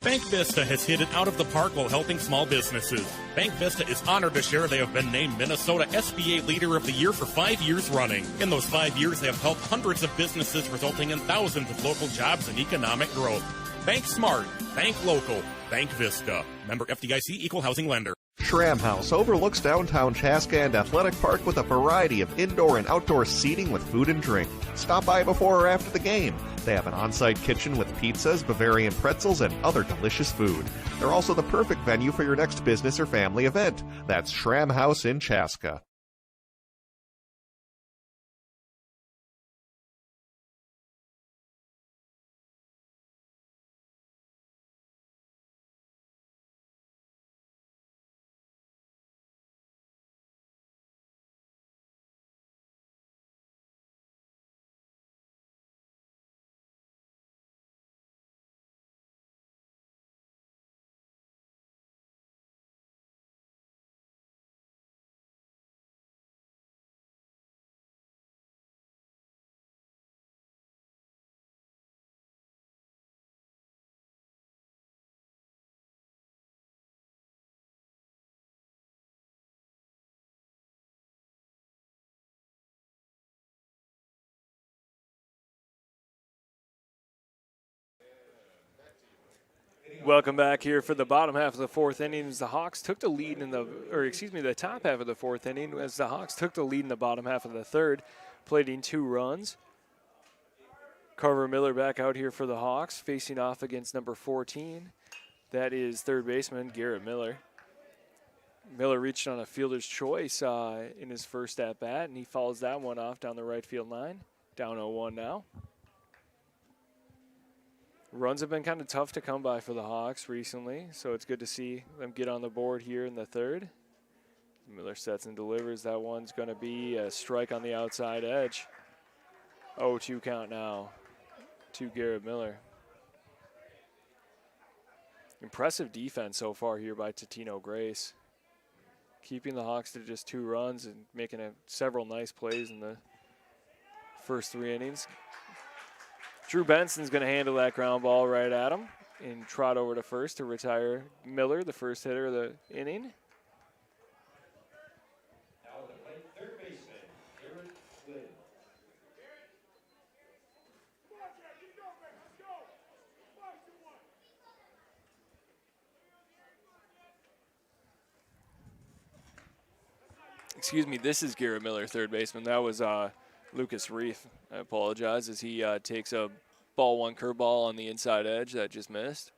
Bank Vista has hit it out of the park while helping small businesses. Bank Vista is honored to share they have been named Minnesota SBA Leader of the Year for 5 years running. In those 5 years, they have helped hundreds of businesses, resulting in thousands of local jobs and economic growth. Bank smart, bank local, Bank Vista. Member FDIC, Equal Housing Lender. Schramm House overlooks downtown Chaska and Athletic Park with a variety of indoor and outdoor seating with food and drink. Stop by before or after the game. They have an on-site kitchen with pizzas, Bavarian pretzels, and other delicious food. They're also the perfect venue for your next business or family event. That's Schramm House in Chaska. Welcome back here for the bottom half of the fourth inning as the Hawks took the lead the top half of the fourth inning as the Hawks took the lead in the bottom half of the third, plating 2 runs. Carver Miller back out here for the Hawks, facing off against number 14. That is third baseman Garrett Miller. Miller reached on a fielder's choice in his first at-bat, and he follows that one off down the right field line. Down 0-1 now. Runs have been kind of tough to come by for the Hawks recently, so it's good to see them get on the board here in the third. Miller sets and delivers. That one's going to be a strike on the outside edge. 0-2 count now to Garrett Miller. Impressive defense so far here by Totino-Grace. Keeping the Hawks to just 2 runs and making several nice plays in the first 3 innings. Drew Benson's going to handle that ground ball right at him and trot over to first to retire Miller, the first hitter of the inning. Now the third baseman, Garrett Flynn. Excuse me, this is Garrett Miller, third baseman. That was Lucas Reef. I apologize as he takes a ball 1 curveball on the inside edge that just missed.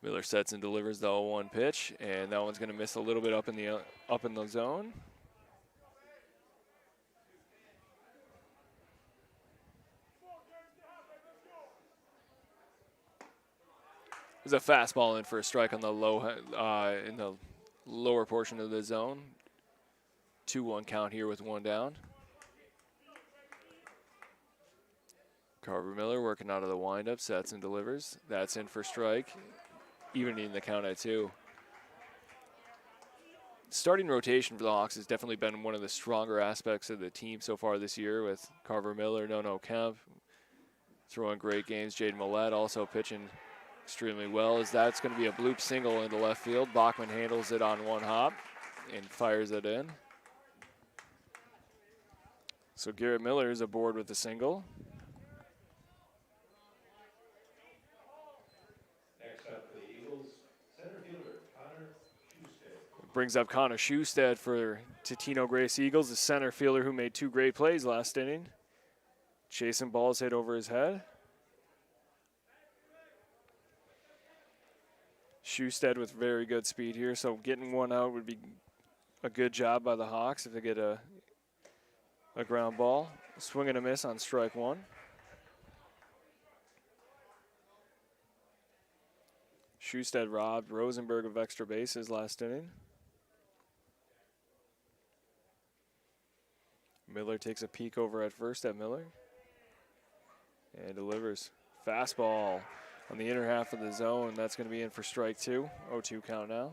Miller sets and delivers the 0-1 pitch, and that one's going to miss a little bit up in the zone. There's a fastball in for a strike on the in the lower portion of the zone. 2-1 count here with 1 down. Carver Miller working out of the windup, sets and delivers. That's in for strike, evening the count at 2. Starting rotation for the Hawks has definitely been one of the stronger aspects of the team so far this year, with Carver Miller, Nono Kemp throwing great games. Jaden Millette also pitching extremely well, as that's going to be a bloop single into left field. Bachman handles it on 1 hop and fires it in. So Garrett Miller is aboard with the single. Brings up Connor Schustad for Totino-Grace Eagles, the center fielder who made 2 great plays last inning. Chasing balls hit over his head. Schustad with very good speed here, so getting 1 out would be a good job by the Hawks if they get a ground ball. Swing and a miss on strike 1. Schusted robbed Rosenberg of extra bases last inning. Miller takes a peek over at first at Miller. And delivers. Fastball on the inner half of the zone. That's going to be in for strike 2. 0-2 count now.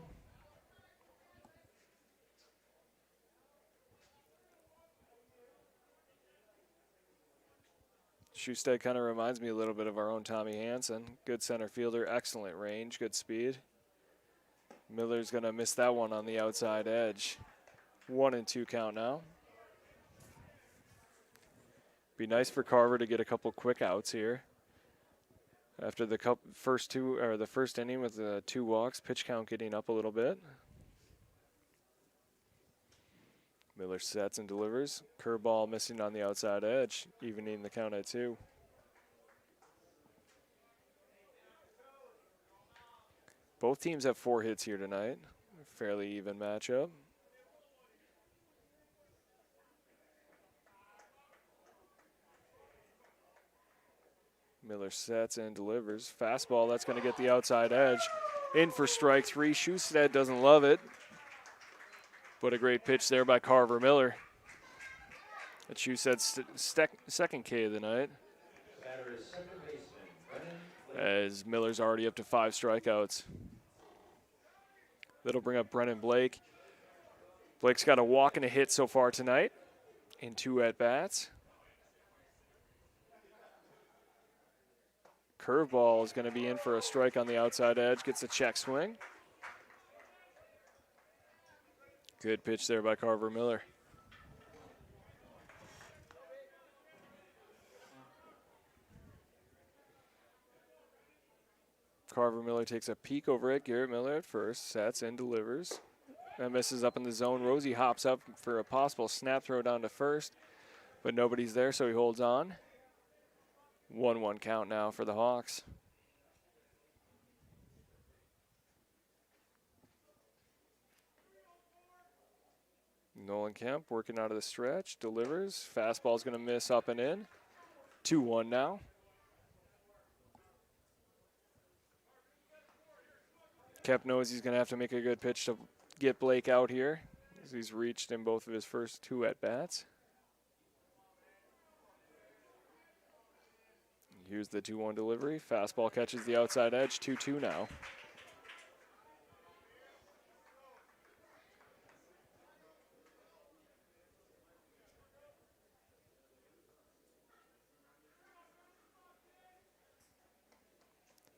Schusted kind of reminds me a little bit of our own Tommy Hansen. Good center fielder, excellent range, good speed. Miller's going to miss that one on the outside edge. 1-2 count now. Be nice for Carver to get a couple quick outs here. After the first inning with the 2 walks, pitch count getting up a little bit. Miller sets and delivers. Curveball missing on the outside edge, evening the count at 2. Both teams have 4 hits here tonight. Fairly even matchup. Miller sets and delivers. Fastball, that's going to get the outside edge. In for strike 3. Schusted doesn't love it. But a great pitch there by Carver Miller. That's Schusted's second K of the night. Batter is second baseman Brennan Blake. As Miller's already up to 5 strikeouts. That'll bring up Brennan Blake. Blake's got a walk and a hit so far tonight in 2 at-bats. Curveball is going to be in for a strike on the outside edge. Gets a check swing. Good pitch there by Carver Miller. Carver Miller takes a peek over at Garrett Miller at first, sets and delivers. That misses up in the zone. Rosie hops up for a possible snap throw down to first, but nobody's there, so he holds on. 1-1 count now for the Hawks. Nolan Kemp working out of the stretch, delivers. Fastball's going to miss up and in. 2-1 now. Kemp knows he's going to have to make a good pitch to get Blake out here, as he's reached in both of his first 2 at-bats. Here's the 2-1 delivery. Fastball catches the outside edge. 2-2 now.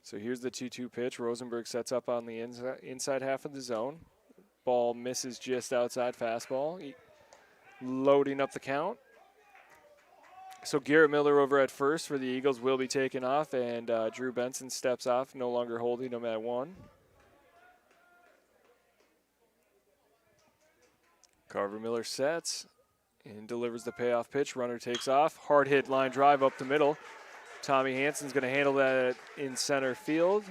So here's the 2-2 pitch. Rosenberg sets up on the inside half of the zone. Ball misses just outside fastball. Loading up the count. So Garrett Miller over at first for the Eagles will be taken off, and Drew Benson steps off, no longer holding him at 1. Carver Miller sets and delivers the payoff pitch. Runner takes off. Hard hit line drive up the middle. Tommy Hansen's going to handle that in center field.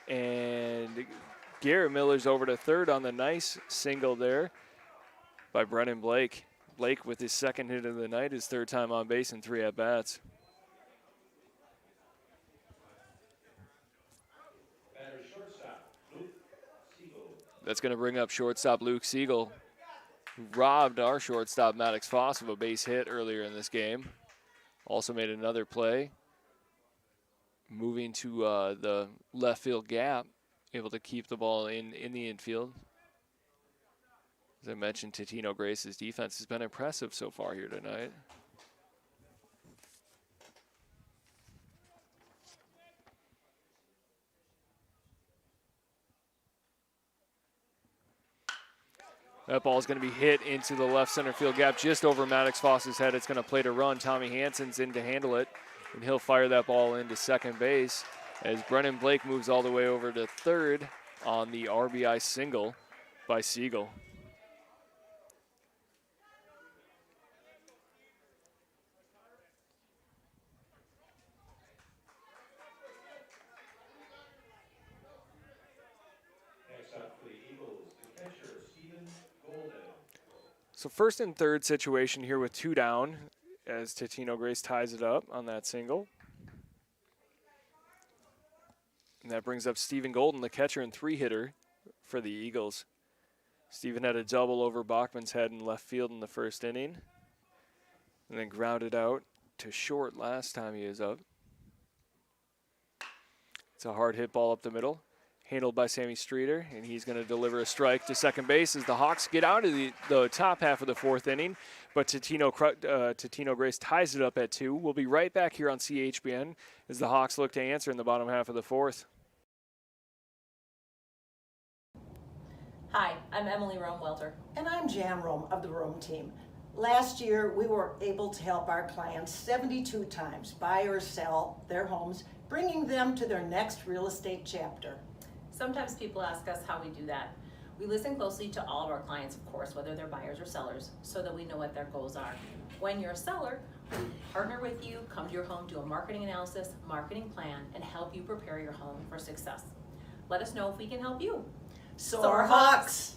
And Garrett Miller's over to third on the nice single there by Brennan Blake. Blake with his second hit of the night, his 3rd time on base in 3 at-bats. Batter shortstop Luke Siegel. That's going to bring up shortstop Luke Siegel, who robbed our shortstop Maddox Foss of a base hit earlier in this game. Also made another play, moving to the left field gap, able to keep the ball in the infield. As I mentioned, Totino-Grace's defense has been impressive so far here tonight. That ball is going to be hit into the left center field gap just over Maddox Foss's head. It's going to play to run. Tommy Hansen's in to handle it, and he'll fire that ball into second base as Brennan Blake moves all the way over to third on the RBI single by Siegel. So first and third situation here with 2 down as Totino-Grace ties it up on that single. And that brings up Stephen Golden, the catcher and 3-hitter for the Eagles. Stephen had a double over Bachman's head in left field in the first inning, and then grounded out to short last time he was up. It's a hard hit ball up the middle, handled by Sammy Streeter, and he's going to deliver a strike to second base as the Hawks get out of the top half of the fourth inning, but Totino-Grace ties it up at 2. We'll be right back here on CHBN as the Hawks look to answer in the bottom half of the fourth. Hi, I'm Emily Rome-Welter. And I'm Jan Rome of the Rome team. Last year, we were able to help our clients 72 times buy or sell their homes, bringing them to their next real estate chapter. Sometimes people ask us how we do that. We listen closely to all of our clients, of course, whether they're buyers or sellers, so that we know what their goals are. When you're a seller, we partner with you, come to your home, do a marketing analysis, marketing plan, and help you prepare your home for success. Let us know if we can help you. Soar Hawks!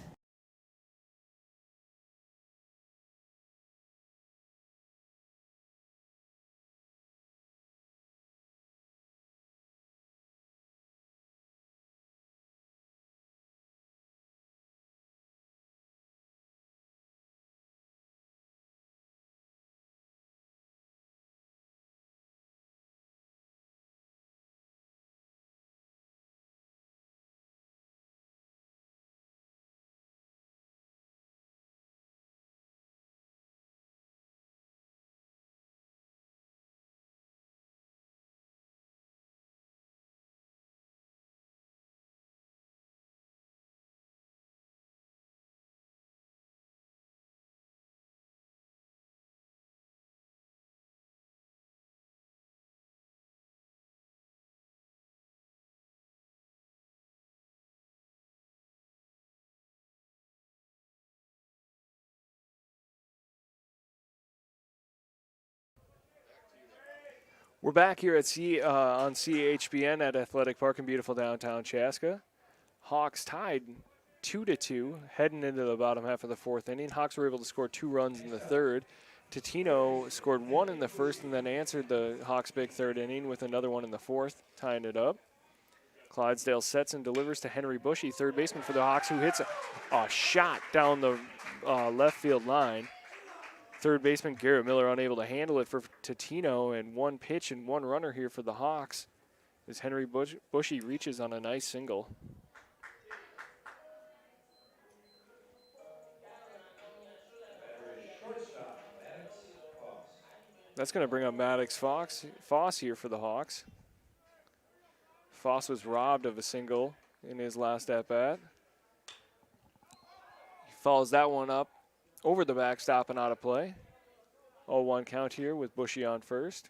We're back here at on CHBN at Athletic Park in beautiful downtown Chaska. Hawks tied 2-2, heading into the bottom half of the fourth inning. Hawks were able to score 2 runs in the third. Totino scored 1 in the first and then answered the Hawks' big third inning with another one in the fourth, tying it up. Clydesdale sets and delivers to Henry Bushy, third baseman for the Hawks, who hits a shot down the left field line. Third baseman Garrett Miller unable to handle it for Totino, and 1 pitch and 1 runner here for the Hawks as Henry Bushy reaches on a nice single. That's going to bring up Maddox Foss here for the Hawks. Foss was robbed of a single in his last at-bat. He follows that one up over the backstop and out of play. 0-1 count here with Bushy on first.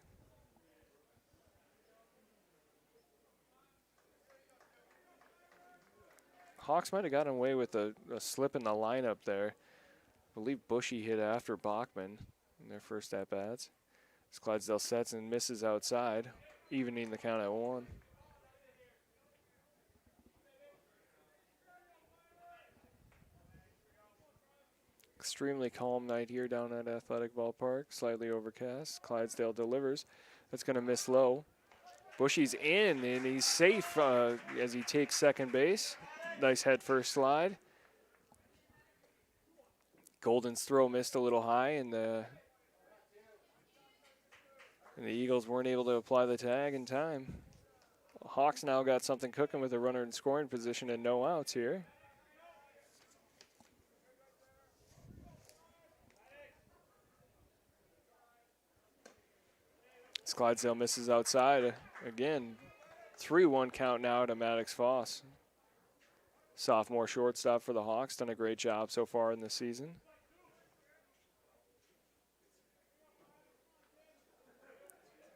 Hawks might have gotten away with a slip in the lineup there. I believe Bushy hit after Bachman in their first at-bats. As Clydesdale sets and misses outside, evening the count at 1. Extremely calm night here down at Athletic Ballpark. Slightly overcast. Clydesdale delivers. That's going to miss low. Bushy's in, and he's safe as he takes second base. Nice head first slide. Golden's throw missed a little high, and the Eagles weren't able to apply the tag in time. Hawks now got something cooking with a runner in scoring position and no outs here. Clydesdale misses outside. Again, 3-1 count now to Maddox Foss. Sophomore shortstop for the Hawks, done a great job so far in the season.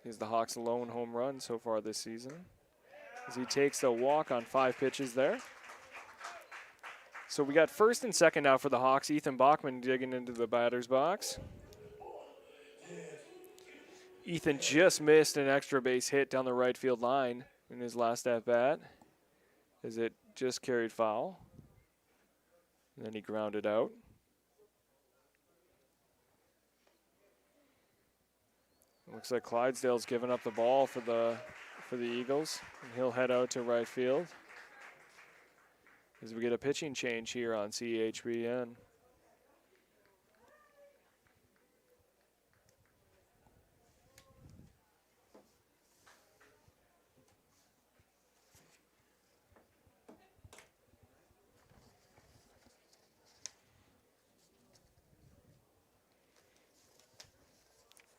He's the Hawks' lone home run so far this season, as he takes the walk on 5 pitches there. So we got first and second now for the Hawks. Ethan Bachman digging into the batter's box. Ethan just missed an extra base hit down the right field line in his last at-bat, as it just carried foul. And then he grounded out. Looks like Clydesdale's giving up the ball for for the Eagles. And he'll head out to right field as we get a pitching change here on CHBN.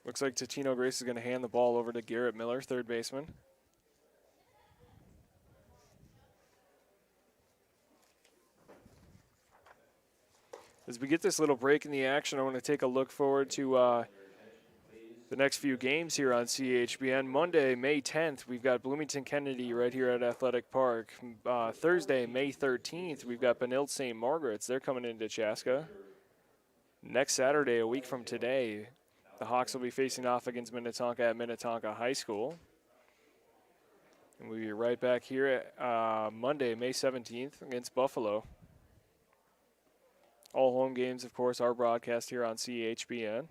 Looks like Totino-Grace is going to hand the ball over to Garrett Miller, third baseman. As we get this little break in the action, I want to take a look forward to the next few games here on CHBN. Monday, May 10th, we've got Bloomington Kennedy right here at Athletic Park. Thursday, May 13th, we've got Benilde St. Margaret's. They're coming into Chaska. Next Saturday, a week from today, the Hawks will be facing off against Minnetonka at Minnetonka High School. And we'll be right back here at Monday, May 17th against Buffalo. All home games, of course, are broadcast here on CHBN.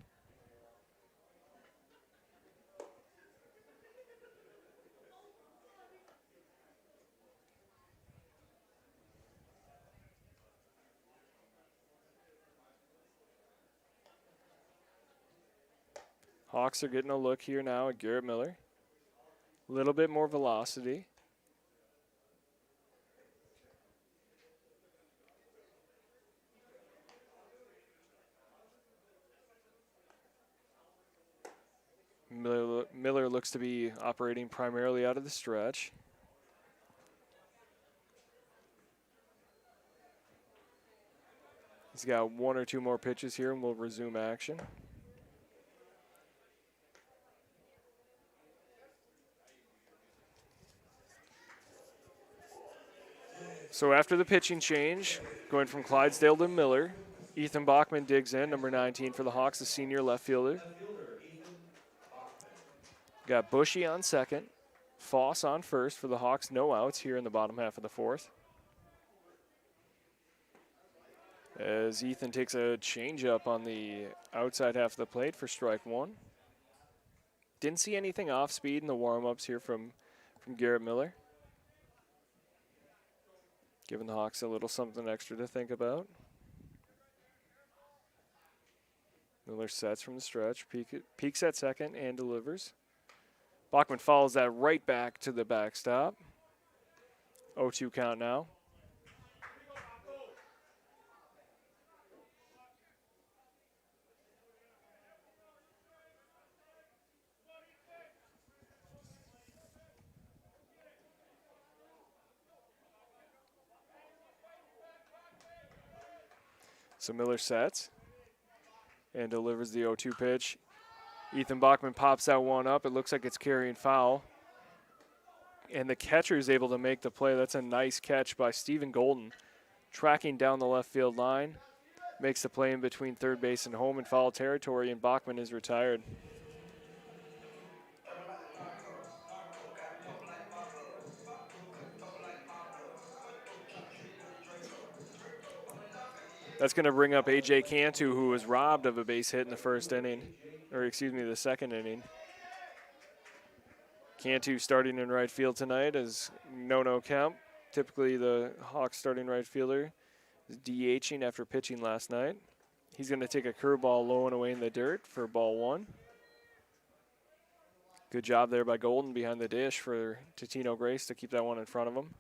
Hawks are getting a look here now at Garrett Miller. A little bit more velocity. Miller looks to be operating primarily out of the stretch. He's got one or two more pitches here and we'll resume action. So after the pitching change, going from Clydesdale to Miller, Ethan Bachman digs in, number 19 for the Hawks, the senior left fielder. Got Bushy on second, Foss on first for the Hawks, no outs here in the bottom half of the fourth. As Ethan takes a changeup on the outside half of the plate for strike one. Didn't see anything off speed in the warm-ups here from Garrett Miller. Giving the Hawks a little something extra to think about. Miller sets from the stretch, peeks at second and delivers. Bachman follows that right back to the backstop. 0-2 count now. So Miller sets and delivers the 0-2 pitch. Ethan Bachman pops that one up. It looks like it's carrying foul. And the catcher is able to make the play. That's a nice catch by Stephen Golden. Tracking down the left field line. Makes the play in between third base and home in foul territory, and Bachman is retired. That's going to bring up A.J. Cantu, who was robbed of a base hit in the first inning, or excuse me, the second inning. Cantu starting in right field tonight as no Kemp. Typically the Hawks starting right fielder is DHing after pitching last night. He's going to take a curveball low and away in the dirt for ball one. Good job there by Golden behind the dish for Totino-Grace to keep that one in front of him.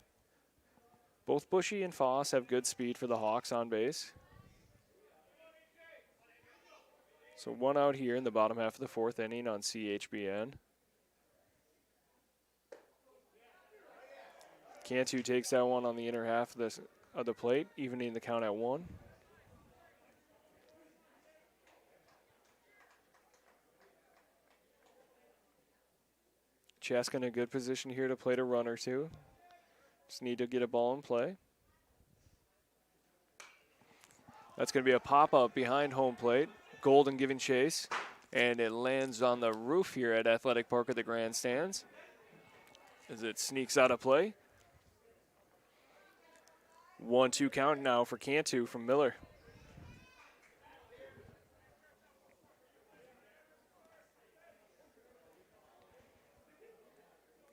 Both Bushy and Foss have good speed for the Hawks on base. So one out here in the bottom half of the fourth inning on CHBN. Cantu takes that one on the inner half of the plate, evening the count at one. Chaska in a good position here to plate a run or two. Just need to get a ball in play. That's going to be a pop-up behind home plate. Golden giving chase, and it lands on the roof here at Athletic Park at the grandstands as it sneaks out of play. 1-2 count now for Cantu from Miller.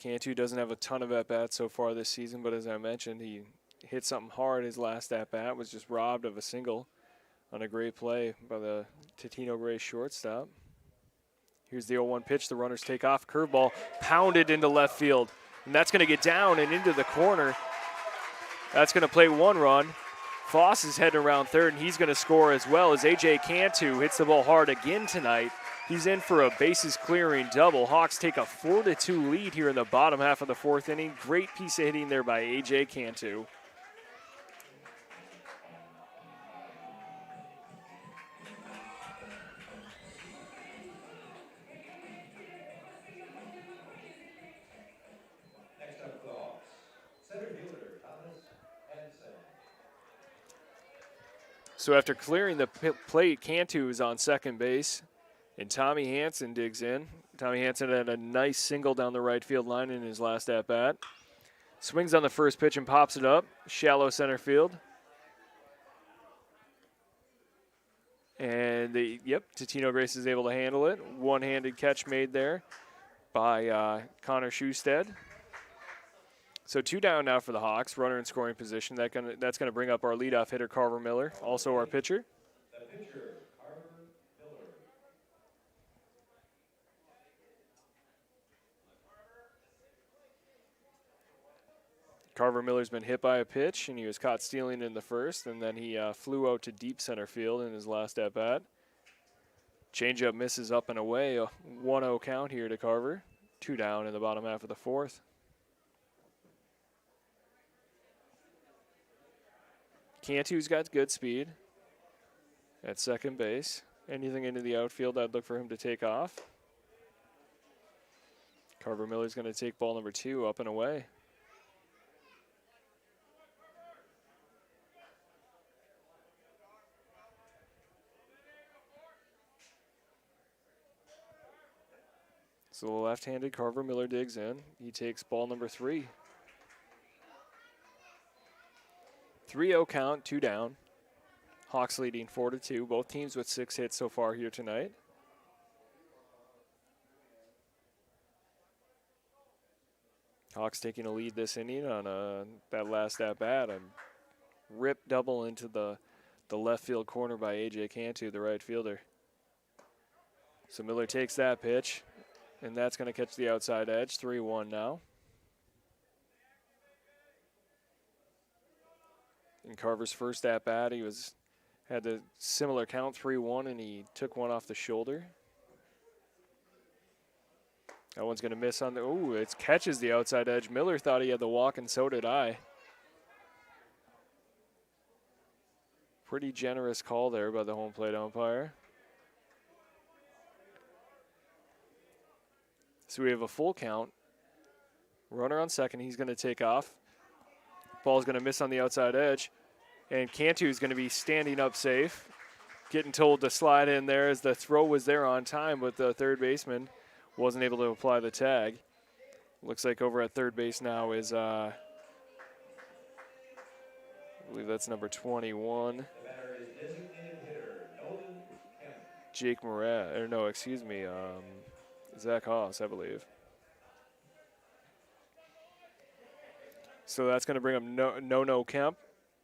Cantu doesn't have a ton of at-bats so far this season, but as I mentioned, he hit something hard. His last at-bat was just robbed of a single on a great play by the Totino-Grace shortstop. Here's the 0-1 pitch. The runners take off. Curveball pounded into left field. And that's going to get down and into the corner. That's going to play one run. Foss is heading around third, and he's going to score as well as A.J. Cantu hits the ball hard again tonight. He's in for a bases-clearing double. Hawks take a 4-2 lead here in the bottom half of the fourth inning. Great piece of hitting there by A.J. Cantu. So after clearing the plate, Cantu is on second base, and Tommy Hansen digs in. Tommy Hansen had a nice single down the right field line in his last at-bat. Swings on the first pitch and pops it up, shallow center field. And, Totino-Grace is able to handle it. One-handed catch made there by Connor Schusted. So 2 down now for the Hawks, runner in scoring position. That's gonna bring up our leadoff hitter, Carver Miller, also our pitcher. The pitcher, Carver Miller. Carver Miller's been hit by a pitch, and he was caught stealing in the first, and then he flew out to deep center field in his last at-bat. Changeup misses up and away, a 1-0 count here to Carver. 2 down in the bottom half of the fourth. Cantu's got good speed at second base. Anything into the outfield, I'd look for him to take off. Carver Miller's going to take ball number 2 up and away. So the left-handed Carver Miller digs in. He takes ball number 3. 3-0 count, 2 down. Hawks leading 4-2. Both teams with 6 hits so far here tonight. Hawks taking a lead this inning on that last at-bat. A rip double into the left field corner by A.J. Cantu, the right fielder. So Miller takes that pitch, and that's going to catch the outside edge. 3-1 now. In Carver's first at-bat, he had the similar count, 3-1, and he took one off the shoulder. That one's going to miss on the, it catches the outside edge. Miller thought he had the walk, and so did I. Pretty generous call there by the home plate umpire. So we have a full count. Runner on second, he's going to take off. Ball's going to miss on the outside edge. And Cantu is going to be standing up safe, getting told to slide in there as the throw was there on time, but the third baseman wasn't able to apply the tag. Looks like over at third base now is, I believe that's number 21. The batter is designated hitter, Nolan Kemp. Jake Morat, or no, excuse me, Zach Haas, I believe. So that's going to bring up No Kemp,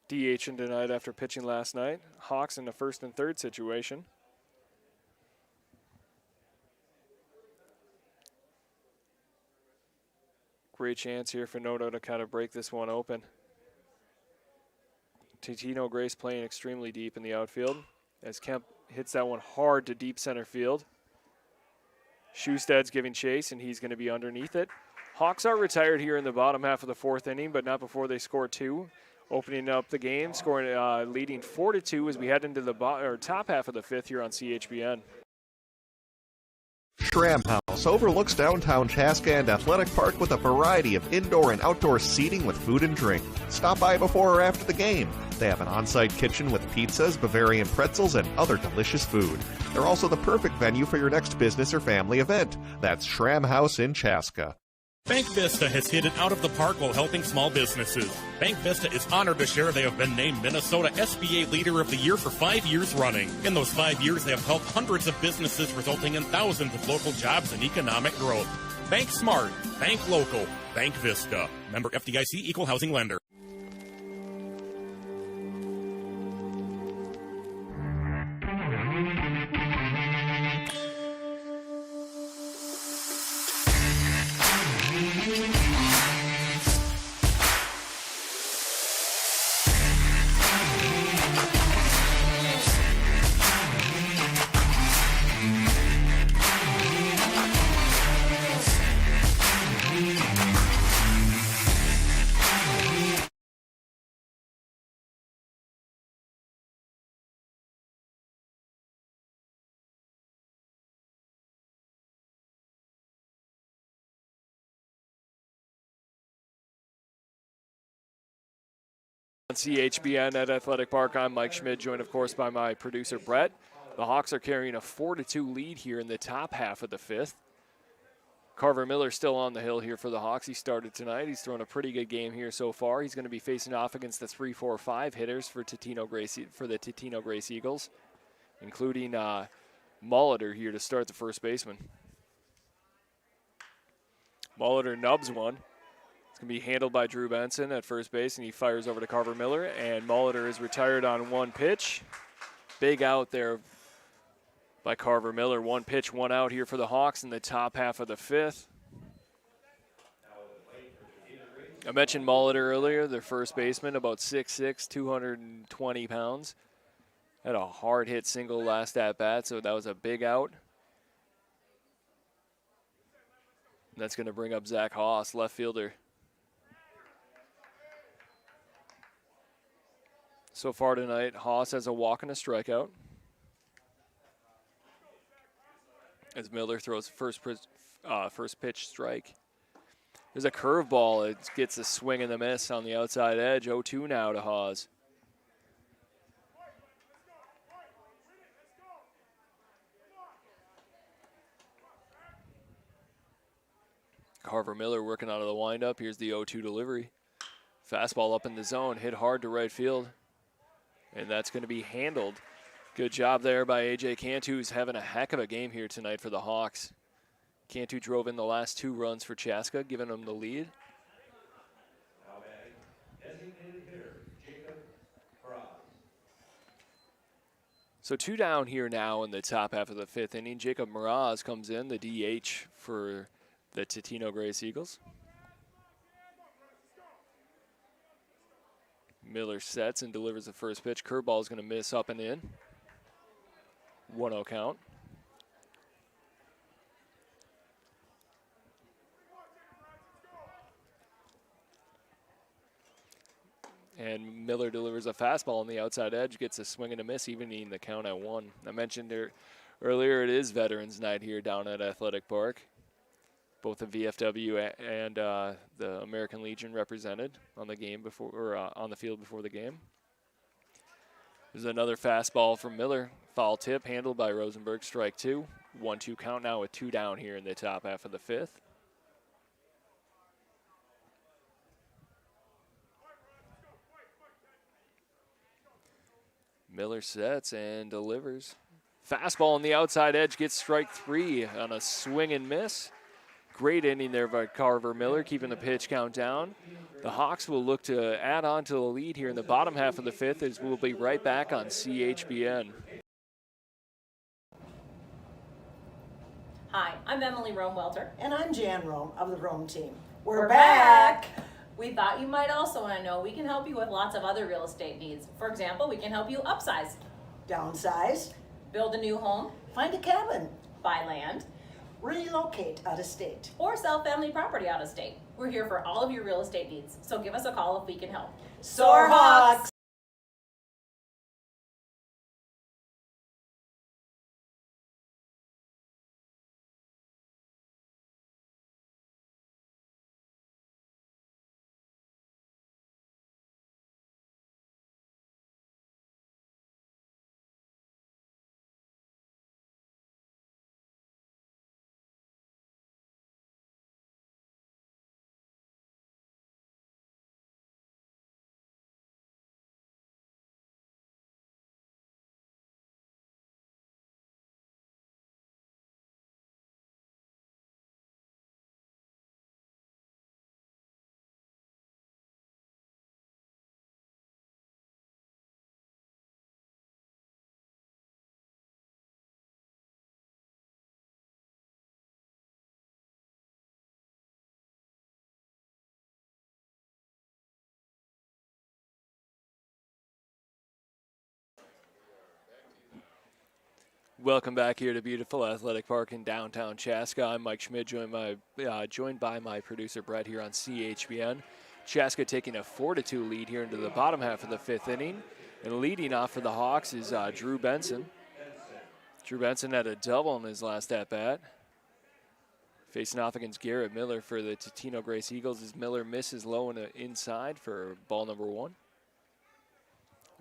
DHing tonight after pitching last night. Hawks in the first and third situation. Great chance here for Noto to kind of break this one open. Totino-Grace playing extremely deep in the outfield as Kemp hits that one hard to deep center field. Schusted's giving chase, and he's going to be underneath it. Hawks are retired here in the bottom half of the fourth inning, but not before they score 2. Opening up the game, scoring, leading 4-2 as we head into the top half of the fifth here on CHBN. Schramm House overlooks downtown Chaska and Athletic Park with a variety of indoor and outdoor seating with food and drink. Stop by before or after the game. They have an on-site kitchen with pizzas, Bavarian pretzels, and other delicious food. They're also the perfect venue for your next business or family event. That's Schramm House in Chaska. Bank Vista has hit it out of the park while helping small businesses. Bank Vista is honored to share they have been named Minnesota SBA Leader of the Year for 5 years running. In those 5 years, they have helped hundreds of businesses, resulting in thousands of local jobs and economic growth. Bank smart, bank local, Bank Vista. Member FDIC, Equal Housing Lender. On CHBN at Athletic Park, I'm Mike Schmidt, joined of course by my producer Brett. The Hawks are carrying a 4-2 lead here in the top half of the fifth. Carver Miller still on the hill here for the Hawks. He started tonight. He's thrown a pretty good game here so far. He's going to be facing off against the 3-4-5 hitters for Totino-Grace for the Totino-Grace Eagles, including Molitor here to start, the first baseman. Molitor nubs one. It's going to be handled by Drew Benson at first base, and he fires over to Carver Miller, and Molitor is retired on one pitch. Big out there by Carver Miller. One pitch, one out here for the Hawks in the top half of the fifth. I mentioned Molitor earlier, their first baseman, about 6'6", 220 pounds. Had a hard hit single last at bat, so that was a big out. And that's going to bring up Zach Haas, left fielder. So far tonight, Haas has a walk and a strikeout. As Miller throws first pitch strike. There's a curveball. It gets a swing and a miss on the outside edge. 0-2 now to Haas. Carver Miller working out of the windup. Here's the 0-2 delivery. Fastball up in the zone, hit hard to right field. And that's going to be handled. Good job there by A.J. Cantu, who's having a heck of a game here tonight for the Hawks. Cantu drove in the last 2 runs for Chaska, giving them the lead. Now batting, designated hitter, Jacob Braz. So 2 down here now in the top half of the 5th inning. Jacob Mraz comes in, the DH for the Totino-Grace Eagles. Miller sets and delivers the first pitch. Curveball is going to miss up and in. 1-0 count. And Miller delivers a fastball on the outside edge, gets a swing and a miss, evening the count at 1. I mentioned earlier it is Veterans Night here down at Athletic Park. Both the VFW and the American Legion represented on the game before, or on the field before the game. There's another fastball from Miller. Foul tip handled by Rosenberg. Strike 2. 1-2 count now with 2 down here in the top half of the 5th. Miller sets and delivers. Fastball on the outside edge gets strike 3 on a swing and miss. Great inning there by Carver Miller, keeping the pitch count down. The Hawks will look to add on to the lead here in the bottom half of the 5th, as we'll be right back on CHBN. Hi, I'm Emily Rome-Welter. And I'm Jan Rome of the Rome team. We're back. We thought you might also want to know we can help you with lots of other real estate needs. For example, we can help you upsize, Downsize, build a new home, find a cabin, buy land, relocate out of state. or sell family property out of state. We're here for all of your real estate needs, so give us a call if we can help. Soar Hawks! Welcome back here to beautiful Athletic Park in downtown Chaska. I'm Mike Schmidt, joined by my producer Brett here on CHBN. Chaska taking a 4-2 lead here into the bottom half of the 5th inning. And leading off for the Hawks is Drew Benson. Drew Benson had a double in his last at-bat. Facing off against Garrett Miller for the Totino-Grace Eagles as Miller misses low and inside for ball number 1.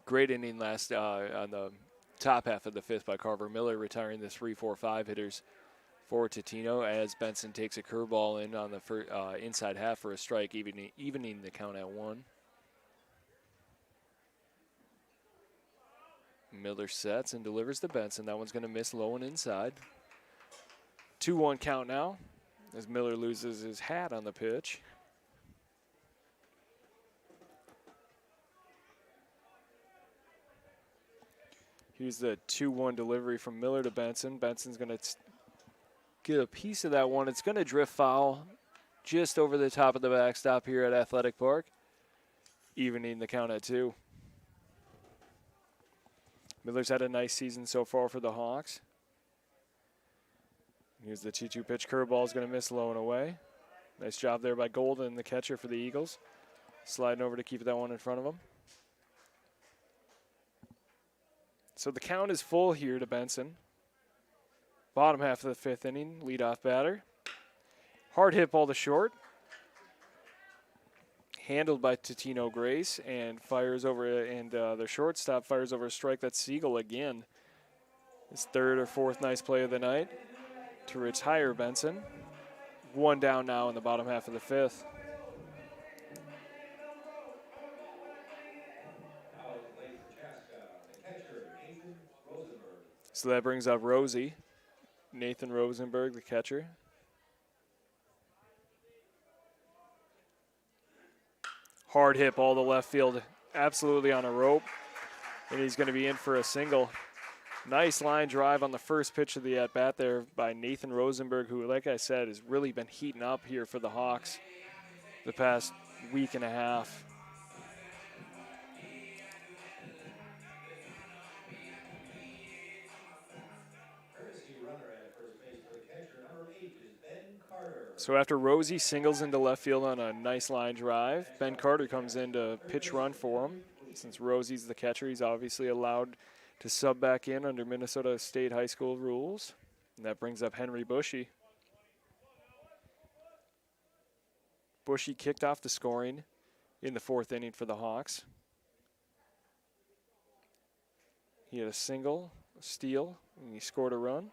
Great inning last on the top half of the 5th by Carver Miller, retiring the 3-4-5 hitters for Totino as Benson takes a curveball in on the inside half for a strike, evening the count at 1. Miller sets and delivers to Benson. That one's going to miss low and inside. 2-1 count now as Miller loses his hat on the pitch. Here's the 2-1 delivery from Miller to Benson. Benson's going to get a piece of that one. It's going to drift foul just over the top of the backstop here at Athletic Park, evening the count at 2. Miller's had a nice season so far for the Hawks. Here's the 2-2 pitch. Curveball is going to miss low and away. Nice job there by Golden, the catcher for the Eagles. Sliding over to keep that one in front of him. So the count is full here to Benson. Bottom half of the 5th inning, leadoff batter. Hard hit ball to short. Handled by Totino-Grace and fires over, and the shortstop fires over a strike. That's Siegel again. His 3rd or 4th nice play of the night to retire Benson. 1 down now in the bottom half of the 5th. So that brings up Rosie. Nathan Rosenberg, the catcher. Hard hit ball to left field, absolutely on a rope. And he's going to be in for a single. Nice line drive on the first pitch of the at-bat there by Nathan Rosenberg, who, like I said, has really been heating up here for the Hawks the past week and a half. So after Rosie singles into left field on a nice line drive, Ben Carter comes in to pitch run for him. Since Rosie's the catcher, he's obviously allowed to sub back in under Minnesota State High School rules. And that brings up Henry Bushy. Bushy kicked off the scoring in the 4th inning for the Hawks. He had a single, a steal, and he scored a run.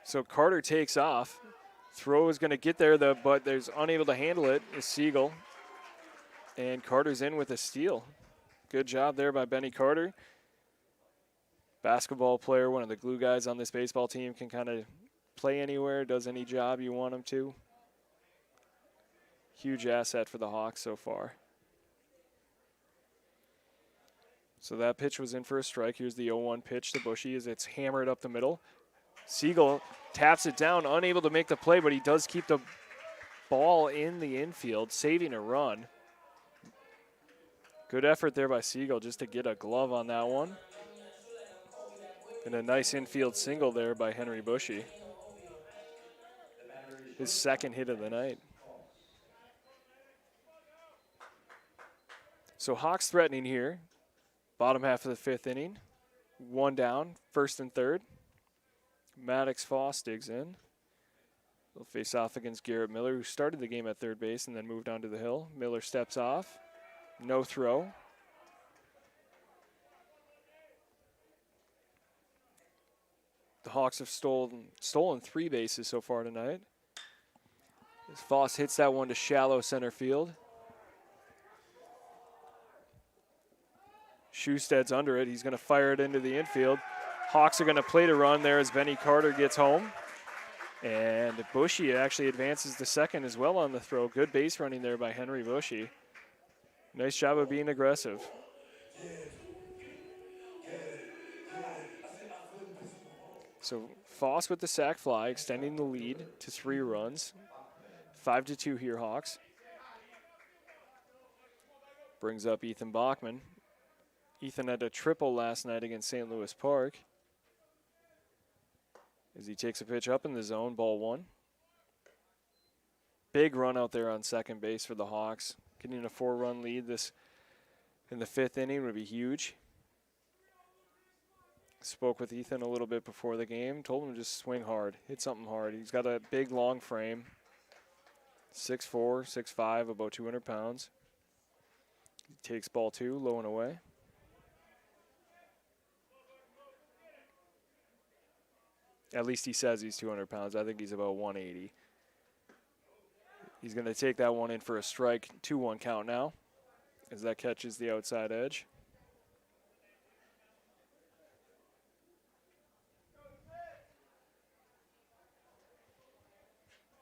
So Carter takes off. Throw is going to get there, but there's unable to handle it is Siegel. And Carter's in with a steal. Good job there by Benny Carter. Basketball player, one of the glue guys on this baseball team, can kind of play anywhere, does any job you want him to. Huge asset for the Hawks so far. So that pitch was in for a strike. Here's the 0-1 pitch to Bushy as it's hammered up the middle. Siegel taps it down, unable to make the play, but he does keep the ball in the infield, saving a run. Good effort there by Siegel just to get a glove on that one. And a nice infield single there by Henry Bushy. His 2nd hit of the night. So Hawks threatening here. Bottom half of the 5th inning. 1 down, 1st and 3rd. Maddox Foss digs in. They'll face off against Garrett Miller, who started the game at 3rd base and then moved on to the hill. Miller steps off. No throw. The Hawks have stolen 3 bases so far tonight. As Foss hits that one to shallow center field. Schusted's under it. He's going to fire it into the infield. Hawks are going to play to run there as Benny Carter gets home. And Bushy actually advances to 2nd as well on the throw. Good base running there by Henry Bushy. Nice job of being aggressive. So Foss with the sac fly, extending the lead to 3 runs. 5-2 here, Hawks. Brings up Ethan Bachman. Ethan had a triple last night against St. Louis Park. As he takes a pitch up in the zone, ball 1. Big run out there on second base for the Hawks. Getting a 4-run lead this in the 5th inning would be huge. Spoke with Ethan a little bit before the game. Told him to just swing hard, hit something hard. He's got a big, long frame. 6'4", 6'5", about 200 pounds. He takes ball 2, low and away. At least he says he's 200 pounds. I think he's about 180. He's going to take that one in for a strike. 2-1 count now as that catches the outside edge.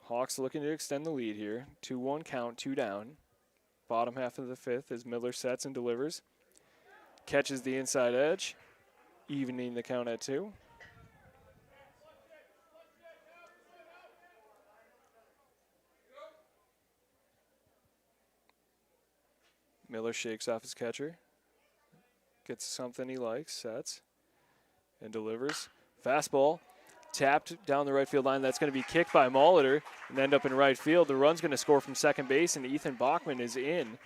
Hawks looking to extend the lead here. 2-1 count, 2 down. Bottom half of the 5th as Miller sets and delivers. Catches the inside edge, evening the count at 2. Miller shakes off his catcher. Gets something he likes, sets, and delivers. Fastball, tapped down the right field line. That's going to be kicked by Molitor and end up in right field. The run's going to score from second base, and Ethan Bachman is in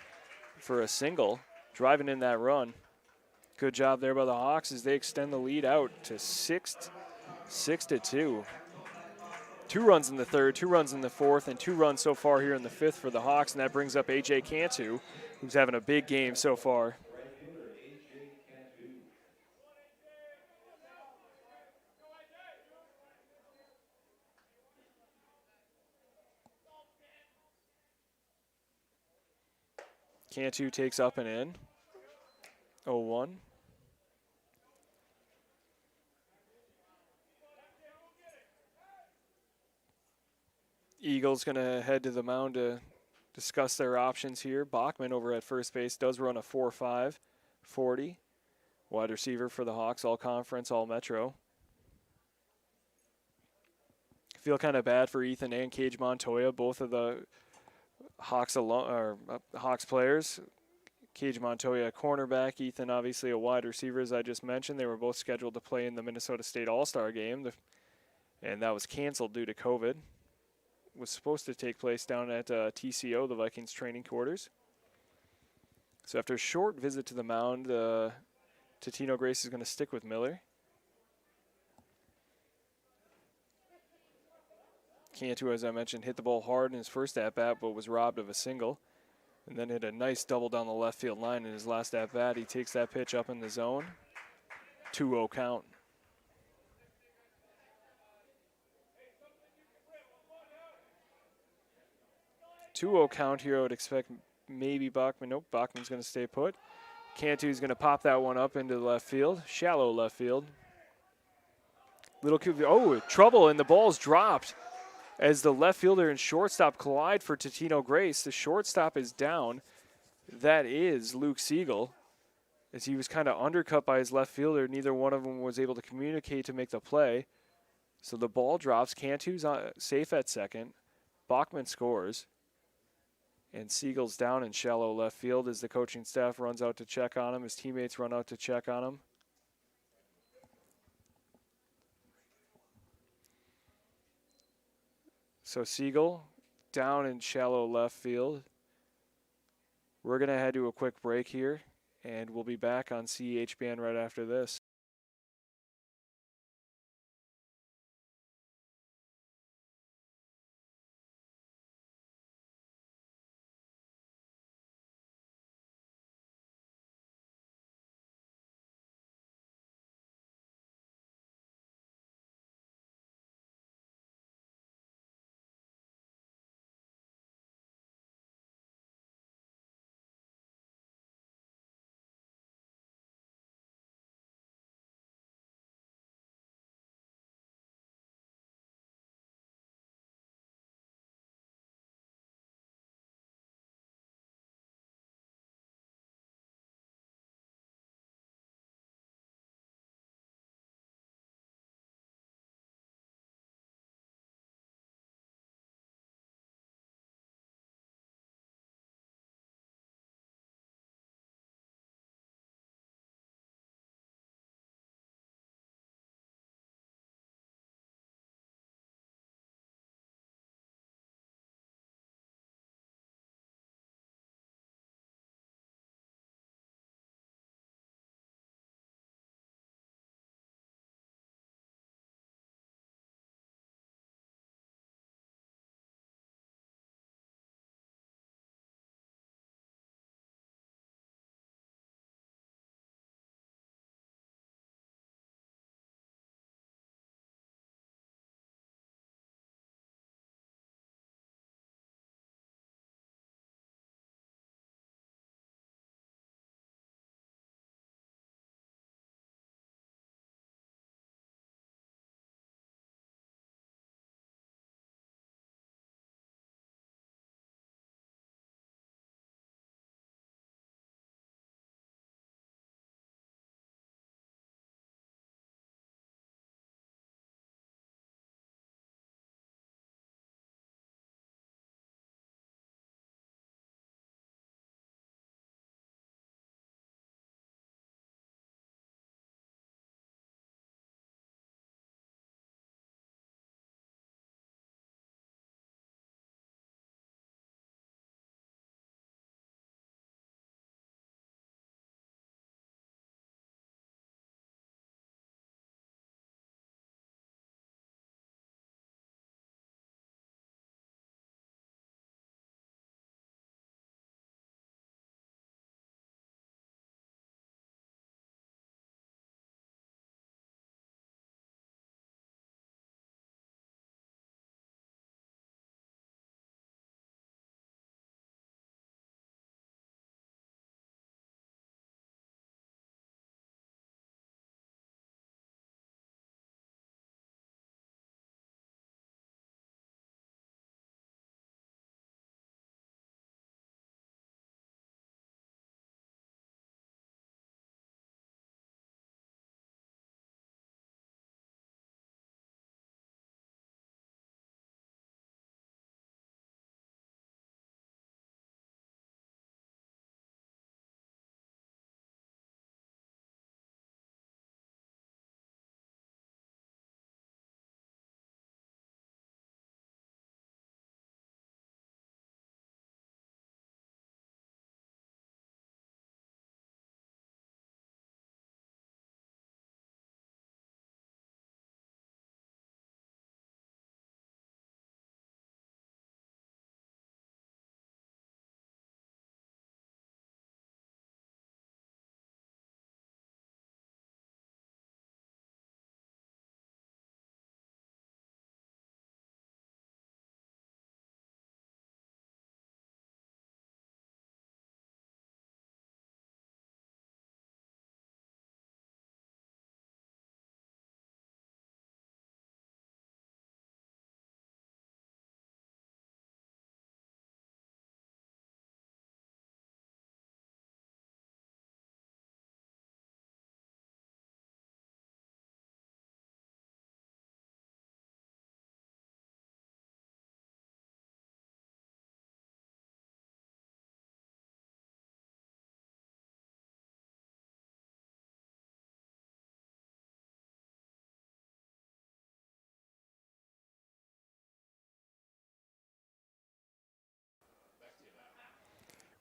for a single, driving in that run. Good job there by the Hawks as they extend the lead out to 6-2. 2 runs in the 3rd, 2 runs in the 4th, and 2 runs so far here in the 5th for the Hawks, and that brings up A.J. Cantu, who's having a big game so far. Cantu takes up and in. 0-1. Eagles going to head to the mound to discuss their options here. Bachman over at first base does run a 4.5 40. Wide receiver for the Hawks, all conference, all metro. Feel kind of bad for Ethan and Cage Montoya, both of the Hawks players. Cage Montoya, a cornerback. Ethan, obviously a wide receiver, as I just mentioned. They were both scheduled to play in the Minnesota State All-Star game, and that was canceled due to COVID. Was supposed to take place down at TCO, the Vikings training quarters. So after a short visit to the mound, Totino-Grace is going to stick with Miller. Cantu, as I mentioned, hit the ball hard in his first at-bat, but was robbed of a single. And then hit a nice double down the left field line in his last at-bat. He takes that pitch up in the zone. 2-0 count. Count here. I would expect maybe Bachman. Nope, Bachman's going to stay put. Cantu's going to pop that one up into the left field. Shallow left field. Trouble, and the ball's dropped as the left fielder and shortstop collide for Totino-Grace. The shortstop is down. That is Luke Siegel. As he was kind of undercut by his left fielder, neither one of them was able to communicate to make the play. So the ball drops. Cantu's safe at second. Bachman scores. And Siegel's down in shallow left field as the coaching staff runs out to check on him. His teammates run out to check on him. So Siegel down in shallow left field. We're going to head to a quick break here, and we'll be back on CHBN right after this.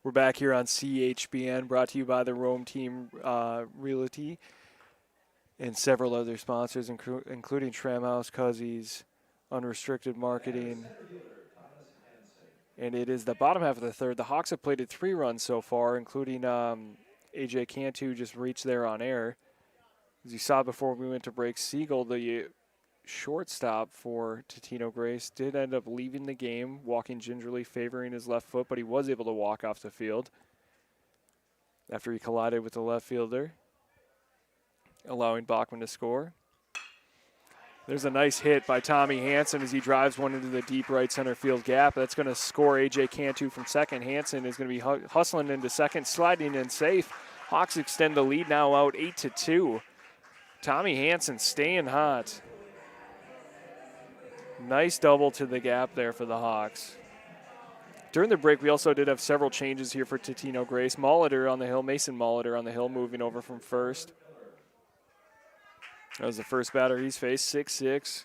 We're back here on CHBN, brought to you by the Rome Team Realty and several other sponsors, including Tramhouse, Cuzzies, Unrestricted Marketing. And it is the bottom half of the third. The Hawks have plated 3 runs so far, including AJ Cantu just reached there on air. As you saw before we went to break, Siegel, the shortstop for Totino-Grace, did end up leaving the game, walking gingerly, favoring his left foot, but he was able to walk off the field after he collided with the left fielder, allowing Bachman to score. There's a nice hit by Tommy Hansen as he drives one into the deep right center field gap. That's going to score A.J. Cantu from second. Hansen is going to be hustling into second, sliding in safe. Hawks extend the lead now out 8-2. Tommy Hansen staying hot. Nice double to the gap there for the Hawks. During the break, we also did have several changes here for Totino-Grace. Molitor on the hill, Mason Molitor on the hill, moving over from first. That was the first batter he's faced, 6'6",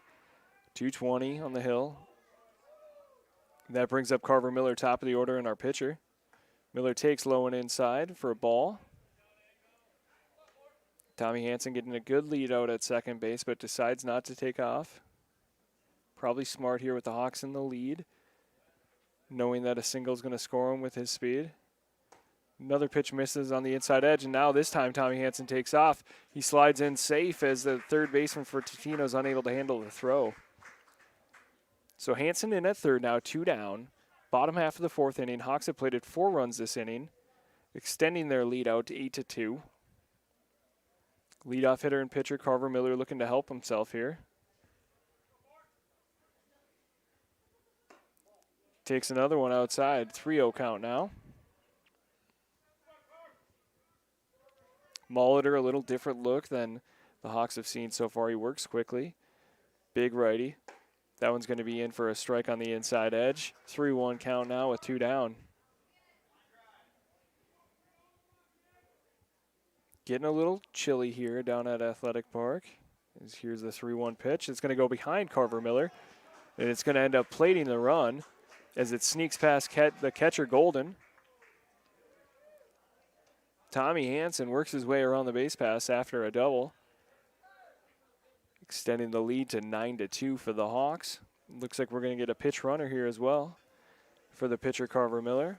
220 on the hill. That brings up Carver Miller, top of the order, and our pitcher. Miller takes low and inside for a ball. Tommy Hansen getting a good lead out at second base, but decides not to take off. Probably smart here with the Hawks in the lead, knowing that a single is going to score him with his speed. Another pitch misses on the inside edge, and now this time Tommy Hansen takes off. He slides in safe as the third baseman for Totino is unable to handle the throw. So Hansen in at third now, 2 down. Bottom half of the fourth inning. Hawks have plated 4 runs this inning, extending their lead out to 8-2. Leadoff hitter and pitcher Carver Miller looking to help himself here. Takes another one outside, 3-0 count now. Molitor, a little different look than the Hawks have seen so far. He works quickly. Big righty. That one's going to be in for a strike on the inside edge. 3-1 count now with 2 down. Getting a little chilly here down at Athletic Park. Here's the 3-1 pitch. It's going to go behind Carver Miller, and it's going to end up plating the run as it sneaks past the catcher Golden. Tommy Hansen works his way around the base pass after a double, extending the lead to 9-2 for the Hawks. Looks like we're going to get a pitch runner here as well for the pitcher Carver Miller.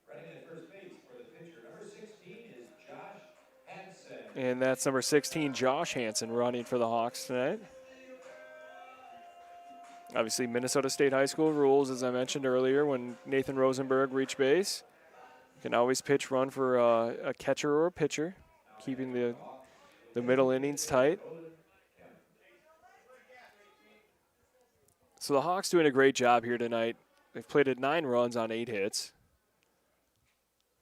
Running at first base for the pitcher, number 16 is Josh Hansen. And that's number 16, Josh Hansen, running for the Hawks tonight. Obviously, Minnesota State High School rules, as I mentioned earlier, when Nathan Rosenberg reached base. Can always pitch run for a catcher or a pitcher, keeping the middle innings tight. So the Hawks doing a great job here tonight. They've plated 9 runs on 8 hits.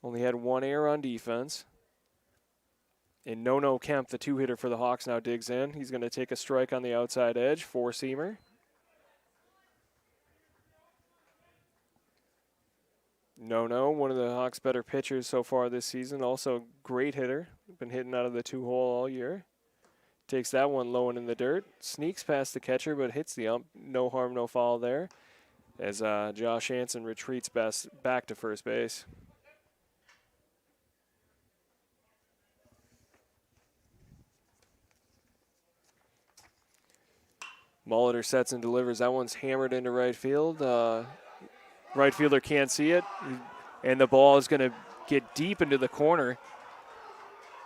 Only had 1 error on defense. And No Kemp, the 2-hitter for the Hawks, now digs in. He's going to take a strike on the outside edge, 4-seamer. No, one of the Hawks' better pitchers so far this season. Also, great hitter. Been hitting out of the 2-hole all year. Takes that one low and in the dirt. Sneaks past the catcher, but hits the ump. No harm, no foul there. As Josh Hansen retreats back to first base. Molitor sets and delivers. That one's hammered into right field. Right fielder can't see it, and the ball is going to get deep into the corner.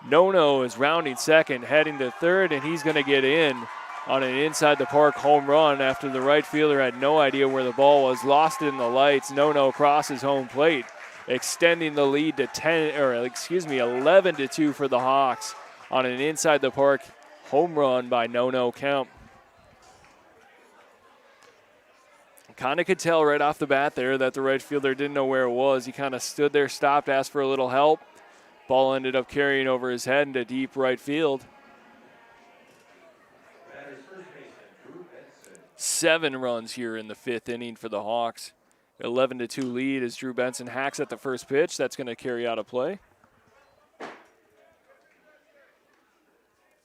No is rounding second, heading to third, and he's going to get in on an inside-the-park home run after the right fielder had no idea where the ball was, lost it in the lights. No crosses home plate, extending the lead to 11-2 for the Hawks on an inside-the-park home run by No Kemp. Kind of could tell right off the bat there that the right fielder didn't know where it was. He kind of stood there, stopped, asked for a little help. Ball ended up carrying over his head into deep right field. 7 runs here in the 5th inning for the Hawks. 11-2 lead as Drew Benson hacks at the first pitch. That's going to carry out a play.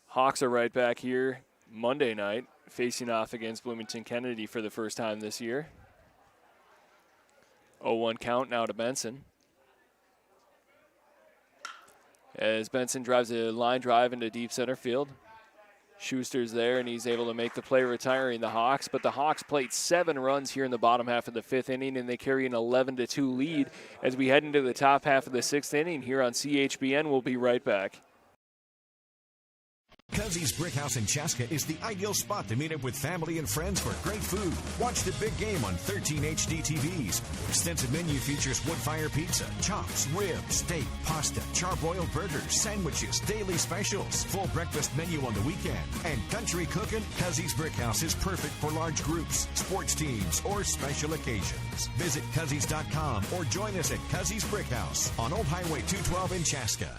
Hawks are right back here Monday night, facing off against Bloomington Kennedy for the first time this year. 0-1 count now to Benson. As Benson drives a line drive into deep center field. Schuster's there, and he's able to make the play retiring the Hawks. But the Hawks played 7 runs here in the bottom half of the 5th inning, and they carry an 11-2 lead as we head into the top half of the 6th inning here on CHBN. We'll be right back. Cuzzy's Brickhouse in Chaska is the ideal spot to meet up with family and friends for great food. Watch the big game on 13 HD TVs. Extensive menu features wood fire pizza, chops, ribs, steak, pasta, charbroiled burgers, sandwiches, daily specials, full breakfast menu on the weekend. And country cooking, Cuzzy's Brickhouse is perfect for large groups, sports teams, or special occasions. Visit Cuzzies.com or join us at Cuzzy's Brickhouse on Old Highway 212 in Chaska.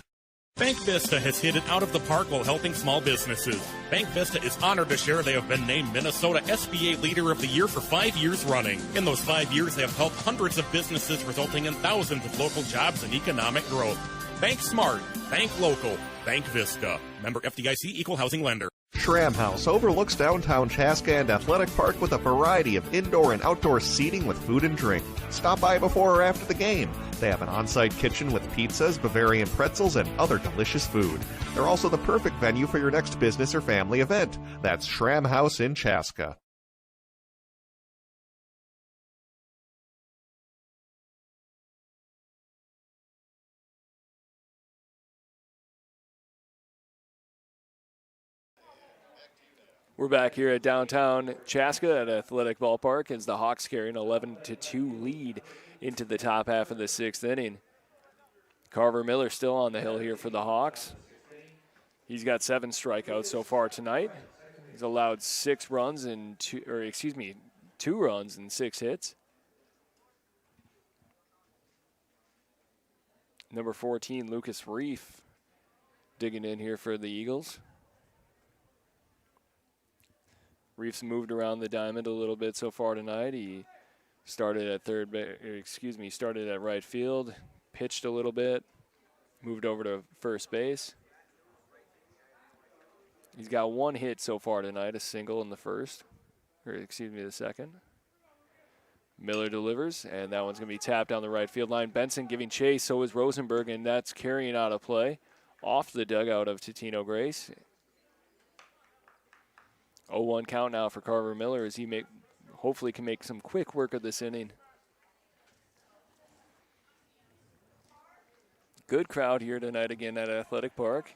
Bank Vista has hit it out of the park while helping small businesses. Bank Vista is honored to share they have been named Minnesota SBA Leader of the Year for 5 years running. In those 5 years, they have helped hundreds of businesses, resulting in thousands of local jobs and economic growth. Bank smart, bank local, Bank Vista. Member FDIC, Equal Housing Lender. Schramm House overlooks downtown Chaska and Athletic Park with a variety of indoor and outdoor seating with food and drink. Stop by before or after the game. They have an on-site kitchen with pizzas, Bavarian pretzels, and other delicious food. They're also the perfect venue for your next business or family event. That's Schramm House in Chaska. We're back here at downtown Chaska at Athletic Ballpark as the Hawks carry an 11-2 lead into the top half of the 6th inning. Carver Miller still on the hill here for the Hawks. He's got 7 strikeouts so far tonight. He's allowed 2 runs and 6 hits. Number 14, Lucas Reef, digging in here for the Eagles. Reef's moved around the diamond a little bit so far tonight. He started at started at right field, pitched a little bit, moved over to first base. He's got 1 hit so far tonight, a single in the the second. Miller delivers, and that one's going to be tapped down the right field line. Benson giving chase, so is Rosenberg, and that's carrying out a play off the dugout of Totino-Grace. 0-1 count now for Carver Miller as he hopefully can make some quick work of this inning. Good crowd here tonight again at Athletic Park.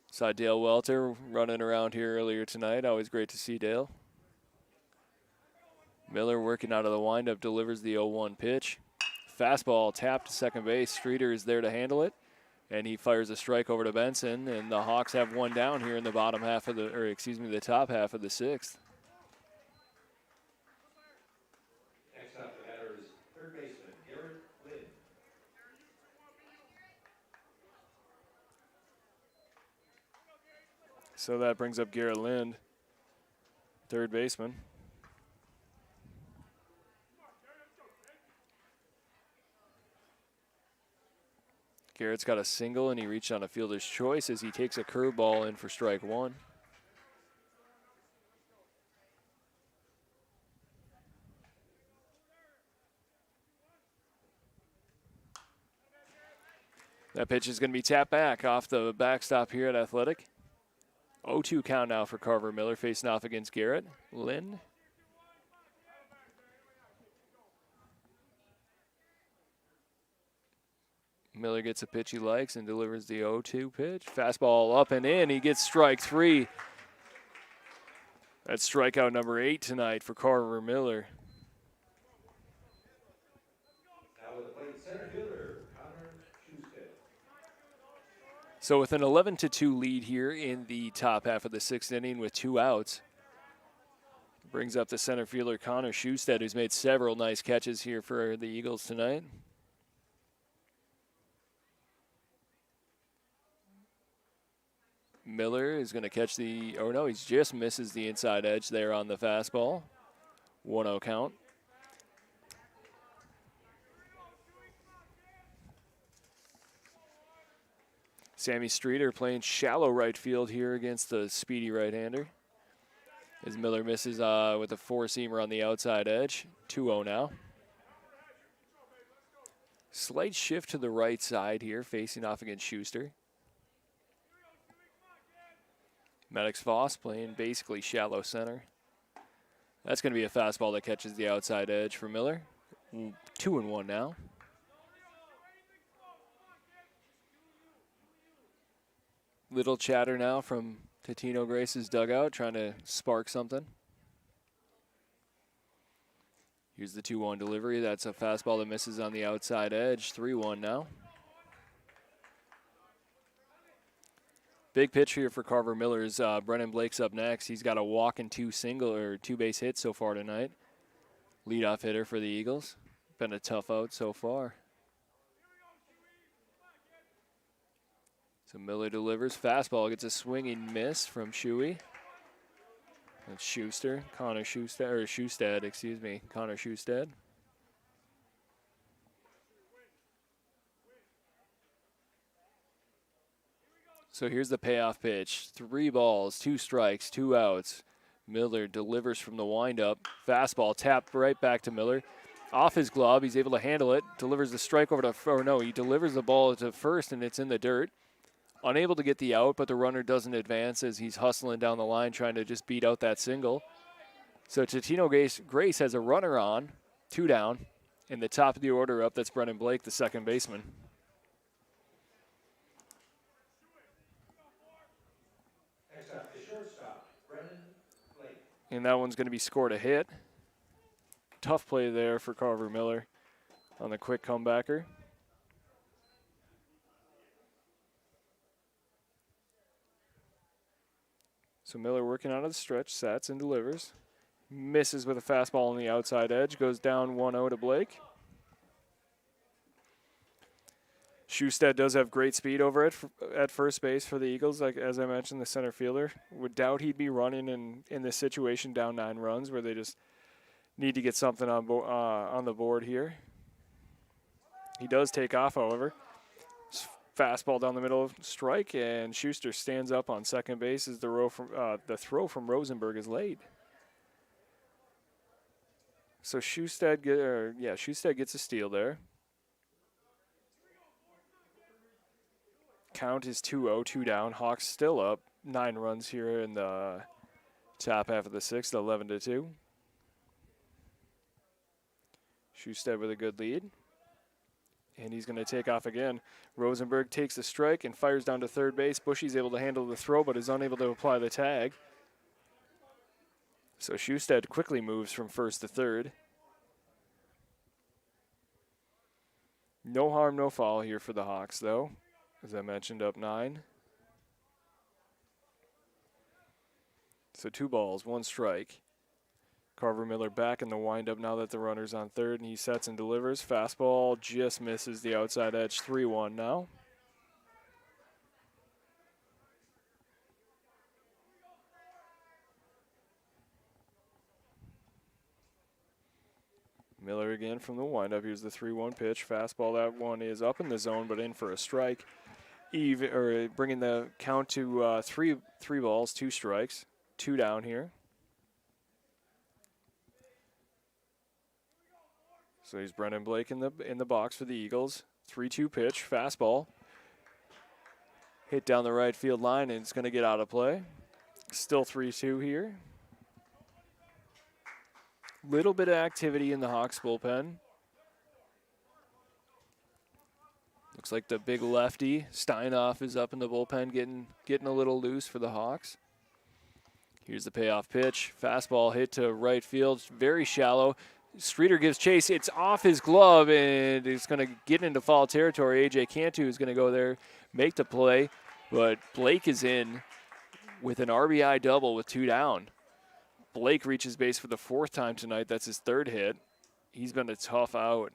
Saw Dale Welter running around here earlier tonight. Always great to see Dale. Miller working out of the windup, delivers the 0-1 pitch. Fastball tapped to second base. Streeter is there to handle it. And he fires a strike over to Benson, and the Hawks have 1 down here in the top half of the 6th. Next up, the batter is third baseman Garrett Lynn. So that brings up Garrett Lind, third baseman. Garrett's got a single, and he reached on a fielder's choice as he takes a curveball in for strike 1. That pitch is going to be tapped back off the backstop here at Athletic. 0-2 count now for Carver Miller facing off against Garrett Lynn. Miller gets a pitch he likes and delivers the 0-2 pitch. Fastball up and in. He gets strike 3. That's strikeout number 8 tonight for Carver Miller. Now with the plate center fielder, Connor Schuster. So with an 11-2 lead here in the top half of the 6th inning with 2 outs, brings up the center fielder Connor Schusted, who's made several nice catches here for the Eagles tonight. Miller is going to catch he just misses the inside edge there on the fastball. 1-0 count. Sammy Streeter playing shallow right field here against the speedy right-hander. As Miller misses with a 4-seamer on the outside edge. 2-0 now. Slight shift to the right side here, facing off against Schuster. Maddox Voss playing basically shallow center. That's going to be a fastball that catches the outside edge for Miller. 2-1 now. Little chatter now from Totino-Grace's dugout, trying to spark something. Here's the 2-1 delivery. That's a fastball that misses on the outside edge. 3-1 now. Big pitch here for Carver Miller's. Brennan Blake's up next. He's got a walk and two base hits so far tonight. Leadoff hitter for the Eagles. Been a tough out so far. So Miller delivers. Fastball gets a swinging miss from Shuey. That's Schuster. Connor Schustad, excuse me. Connor Schustad. So here's the payoff pitch. 3 balls, 2 strikes, 2 outs. Miller delivers from the windup. Fastball tapped right back to Miller. Off his glove, he's able to handle it. Delivers the strike over to, he delivers the ball to first and it's in the dirt. Unable to get the out, but the runner doesn't advance as he's hustling down the line trying to just beat out that single. So Totino-Grace has a runner on, 2 down. In the top of the order up, that's Brennan Blake, the second baseman. Next up, the shortstop, Brennan Blake. And that one's going to be scored a hit. Tough play there for Carver Miller on the quick comebacker. So Miller working out of the stretch, sets and delivers. Misses with a fastball on the outside edge, goes down 1-0 to Blake. Schustad does have great speed over at first base for the Eagles, like as I mentioned, the center fielder. Would doubt he'd be running in this situation down 9 runs where they just need to get something on the board here. He does take off, however. Fastball down the middle, strike, and Schuster stands up on second base as the throw from Rosenberg is late. So Schustad gets a steal there. Count is 2-0, 2 down. Hawks still up 9 runs here in the top half of the 6th, 11-2. Schustad with a good lead. And he's going to take off again. Rosenberg takes the strike and fires down to third base. Bushy's able to handle the throw, but is unable to apply the tag. So Schustad quickly moves from first to third. No harm, no foul here for the Hawks, though. As I mentioned, up 9. So 2 balls, 1 strike. Carver Miller back in the windup now that the runner's on third, and he sets and delivers. Fastball just misses the outside edge. 3-1 now. Miller again from the windup. Here's the 3-1 pitch. Fastball, that one is up in the zone, but in for a strike. Bringing the count to 3 balls, 2 strikes, 2 down here. So he's Brennan Blake in the box for the Eagles. 3-2 pitch, fastball. Hit down the right field line, and it's going to get out of play. Still 3-2 here. Little bit of activity in the Hawks bullpen. Looks like the big lefty, Steinoff, is up in the bullpen getting a little loose for the Hawks. Here's the payoff pitch. Fastball hit to right field, very shallow. Streeter gives chase. It's off his glove, and it's going to get into foul territory. A.J. Cantu is going to go there, make the play, but Blake is in with an RBI double with 2 down. Blake reaches base for the 4th time tonight. That's his 3rd hit. He's been a tough out.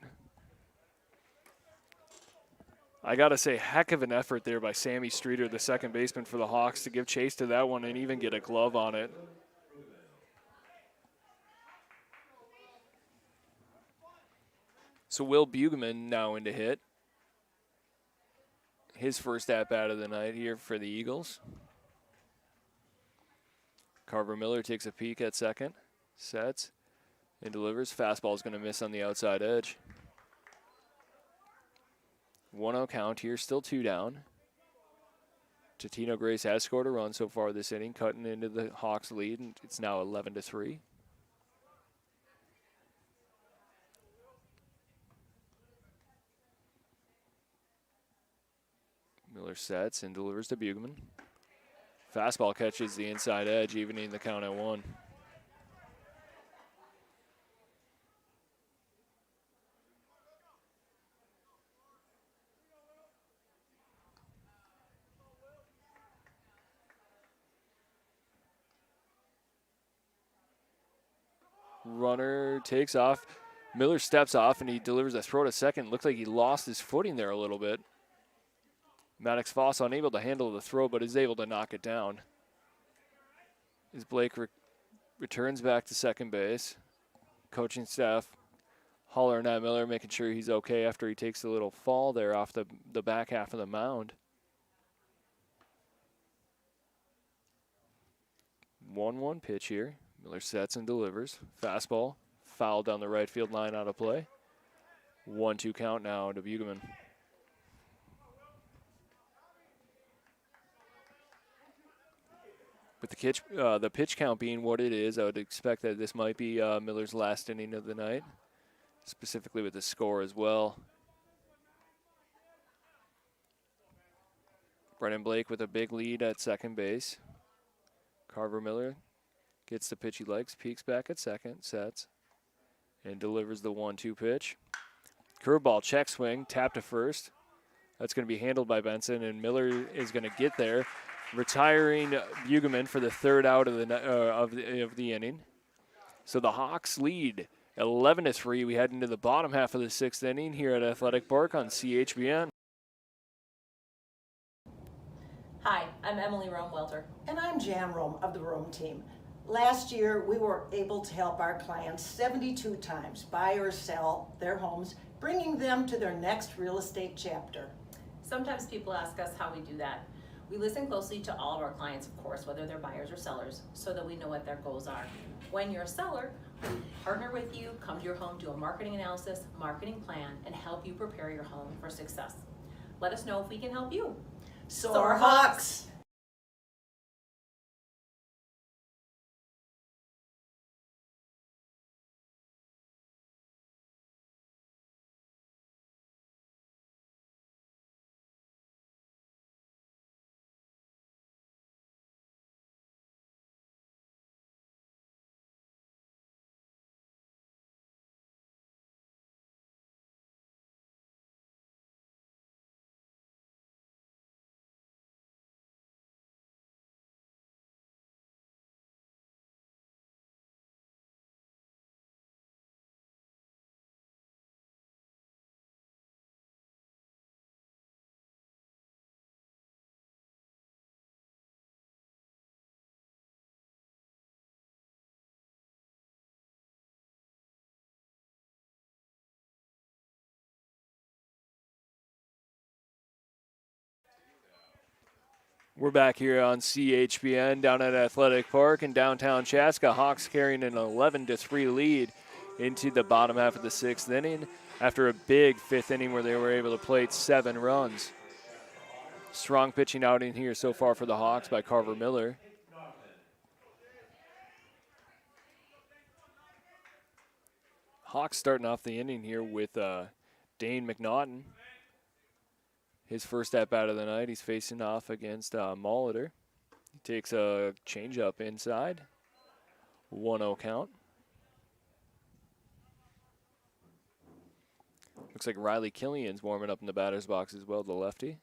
I got to say, heck of an effort there by Sammy Streeter, the second baseman for the Hawks, to give chase to that one and even get a glove on it. So Will Bugeman now into hit. His first at-bat of the night here for the Eagles. Carver Miller takes a peek at second, sets, and delivers. Fastball is going to miss on the outside edge. 1-0 count here, still 2 down. Totino-Grace has scored a run so far this inning, cutting into the Hawks lead, and it's now 11-3. Miller sets and delivers to Bugman. Fastball catches the inside edge, evening the count at 1. Runner takes off. Miller steps off and he delivers a throw to second. Looks like he lost his footing there a little bit. Maddox Foss unable to handle the throw, but is able to knock it down. As Blake returns back to second base. Coaching staff hollering at Miller, making sure he's okay after he takes a little fall there off the back half of the mound. 1-1 pitch here. Miller sets and delivers. Fastball, foul down the right field line, out of play. 1-2 count now to Bugman. With the pitch count being what it is, I would expect that this might be Miller's last inning of the night, specifically with the score as well. Brennan Blake with a big lead at second base. Carver Miller gets the pitch he likes, peeks back at second, sets, and delivers the 1-2 pitch. Curveball, check swing, tap to first. That's going to be handled by Benson, and Miller is going to get there, retiring Bugman for the third out of the inning. So the Hawks lead 11-3. We head into the bottom half of the 6th inning here at Athletic Park on CHBN. Hi, I'm Emily Rome-Welter. And I'm Jan Rome of the Rome team. Last year, we were able to help our clients 72 times buy or sell their homes, bringing them to their next real estate chapter. Sometimes people ask us how we do that. We listen closely to all of our clients, of course, whether they're buyers or sellers, so that we know what their goals are. When you're a seller, we partner with you, come to your home, do a marketing analysis, marketing plan, and help you prepare your home for success. Let us know if we can help you. Soar Hawks! We're back here on CHBN down at Athletic Park in downtown Chaska. Hawks carrying an 11-3 lead into the bottom half of the 6th inning after a big 5th inning where they were able to plate 7 runs. Strong pitching outing here so far for the Hawks by Carver Miller. Hawks starting off the inning here with Dane McNaughton. His first at-bat of the night. He's facing off against Molitor. He takes a changeup inside. 1-0 count. Looks like Riley Killian's warming up in the batter's box as well, the lefty.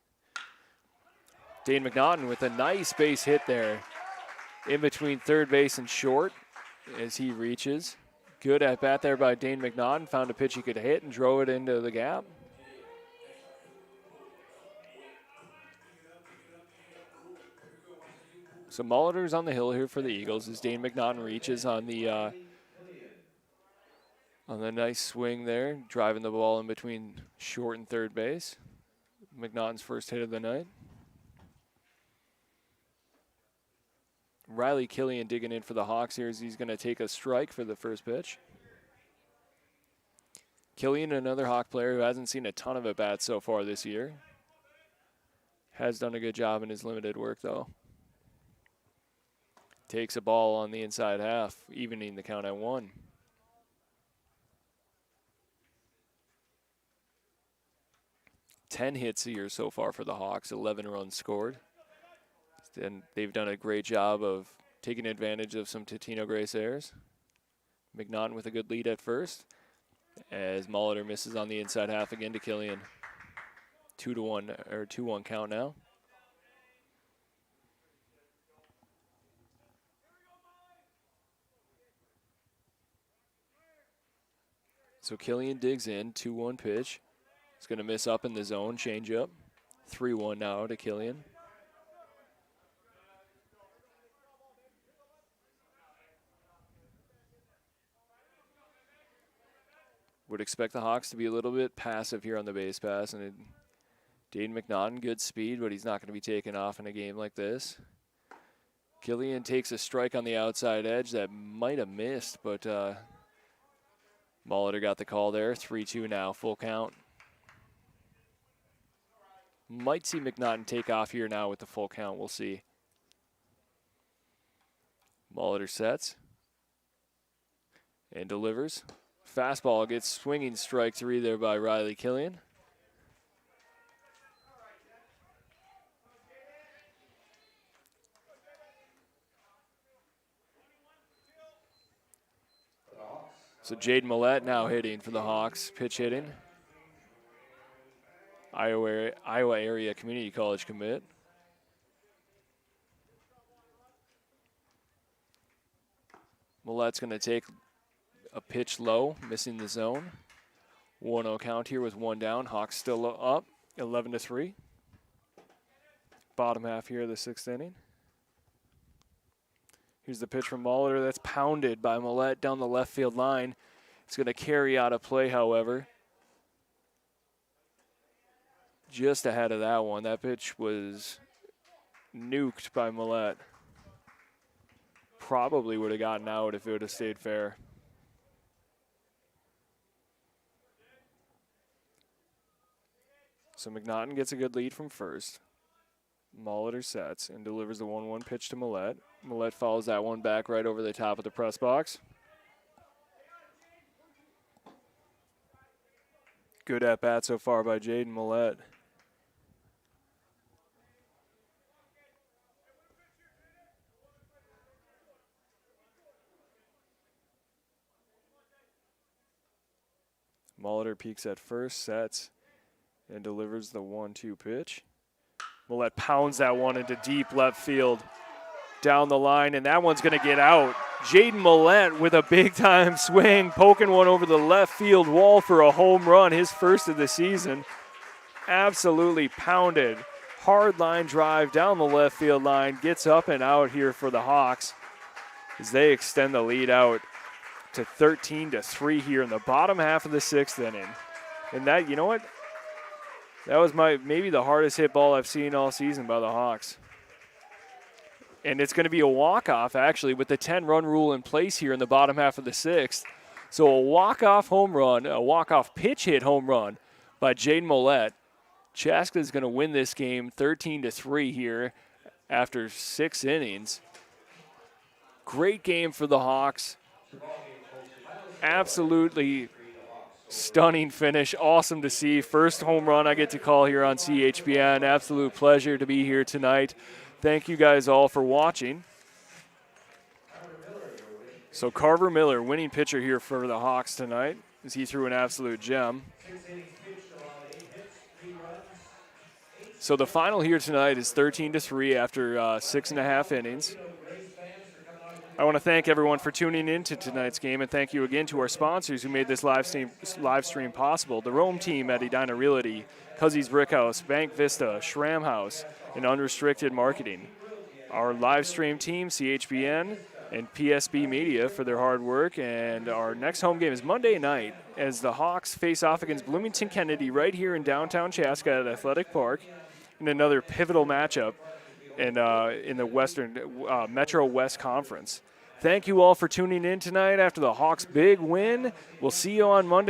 Dane McNaughton with a nice base hit there in between third base and short as he reaches. Good at-bat there by Dane McNaughton. Found a pitch he could hit and drove it into the gap. So Molitor's on the hill here for the Eagles as Dane McNaughton reaches on the nice swing there, driving the ball in between short and third base. McNaughton's first hit of the night. Riley Killian digging in for the Hawks here as he's going to take a strike for the first pitch. Killian, another Hawk player who hasn't seen a ton of at-bats so far this year. Has done a good job in his limited work, though. Takes a ball on the inside half, evening the count at 1. Ten hits a year so far for the Hawks, 11 runs scored. And they've done a great job of taking advantage of some Totino-Grace errors. McNaughton with a good lead at first, as Molitor misses on the inside half again to Killian. 2-1 or 2-1 count now. So Killian digs in, 2-1 pitch. He's going to miss up in the zone, change up. 3-1 now to Killian. Would expect the Hawks to be a little bit passive here on the base pass. And Dane McNaughton, good speed, but he's not going to be taken off in a game like this. Killian takes a strike on the outside edge that might have missed, but Molitor got the call there. 3-2 now, full count. Might see McNaughton take off here now with the full count. We'll see. Molitor sets and delivers. Fastball gets swinging strike 3 there by Riley Killian. So Jaden Millette now hitting for the Hawks, pitch hitting. Iowa Area Community College commit. Millette's going to take a pitch low, missing the zone. 1-0 count here with 1 down. Hawks still up, 11-3. Bottom half here of the 6th inning. Here's the pitch from Molitor. That's pounded by Millette down the left field line. It's going to carry out of play, however. Just ahead of that one. That pitch was nuked by Millette. Probably would have gotten out if it would have stayed fair. So McNaughton gets a good lead from first. Molitor sets and delivers the 1-1 pitch to Millette. Millette follows that one back right over the top of the press box. Good at bat so far by Jaden Millette. Molitor peeks at first, sets, and delivers the 1-2 pitch. Millette pounds that one into deep left field down the line, and that one's going to get out. Jaden Millette with a big-time swing, poking one over the left field wall for a home run, his first of the season. Absolutely pounded. Hard line drive down the left field line, gets up and out here for the Hawks as they extend the lead out to 13-3 here in the bottom half of the 6th inning. And that, you know what? That was maybe the hardest hit ball I've seen all season by the Hawks. And it's going to be a walk-off, actually, with the 10-run rule in place here in the bottom half of the 6th. So a walk-off home run, a walk-off pitch hit home run by Jaden Millette. Chaska is going to win this game 13-3 here after 6 innings. Great game for the Hawks. Absolutely stunning finish. Awesome to see. First home run I get to call here on CHPN. Absolute pleasure to be here tonight. Thank you guys all for watching. So Carver Miller, winning pitcher here for the Hawks tonight, as he threw an absolute gem. So the final here tonight is 13-3 after 6.5 innings. I want to thank everyone for tuning in to tonight's game, and thank you again to our sponsors who made this live stream possible. The Rome team at Edina Realty, Cuzzy's Brickhouse, Bank Vista, Schramm House, and Unrestricted Marketing. Our live stream team, CHBN and PSB Media, for their hard work. And our next home game is Monday night as the Hawks face off against Bloomington Kennedy right here in downtown Chaska at Athletic Park in another pivotal matchup in the Western Metro West Conference. Thank you all for tuning in tonight after the Hawks' big win. We'll see you on Monday.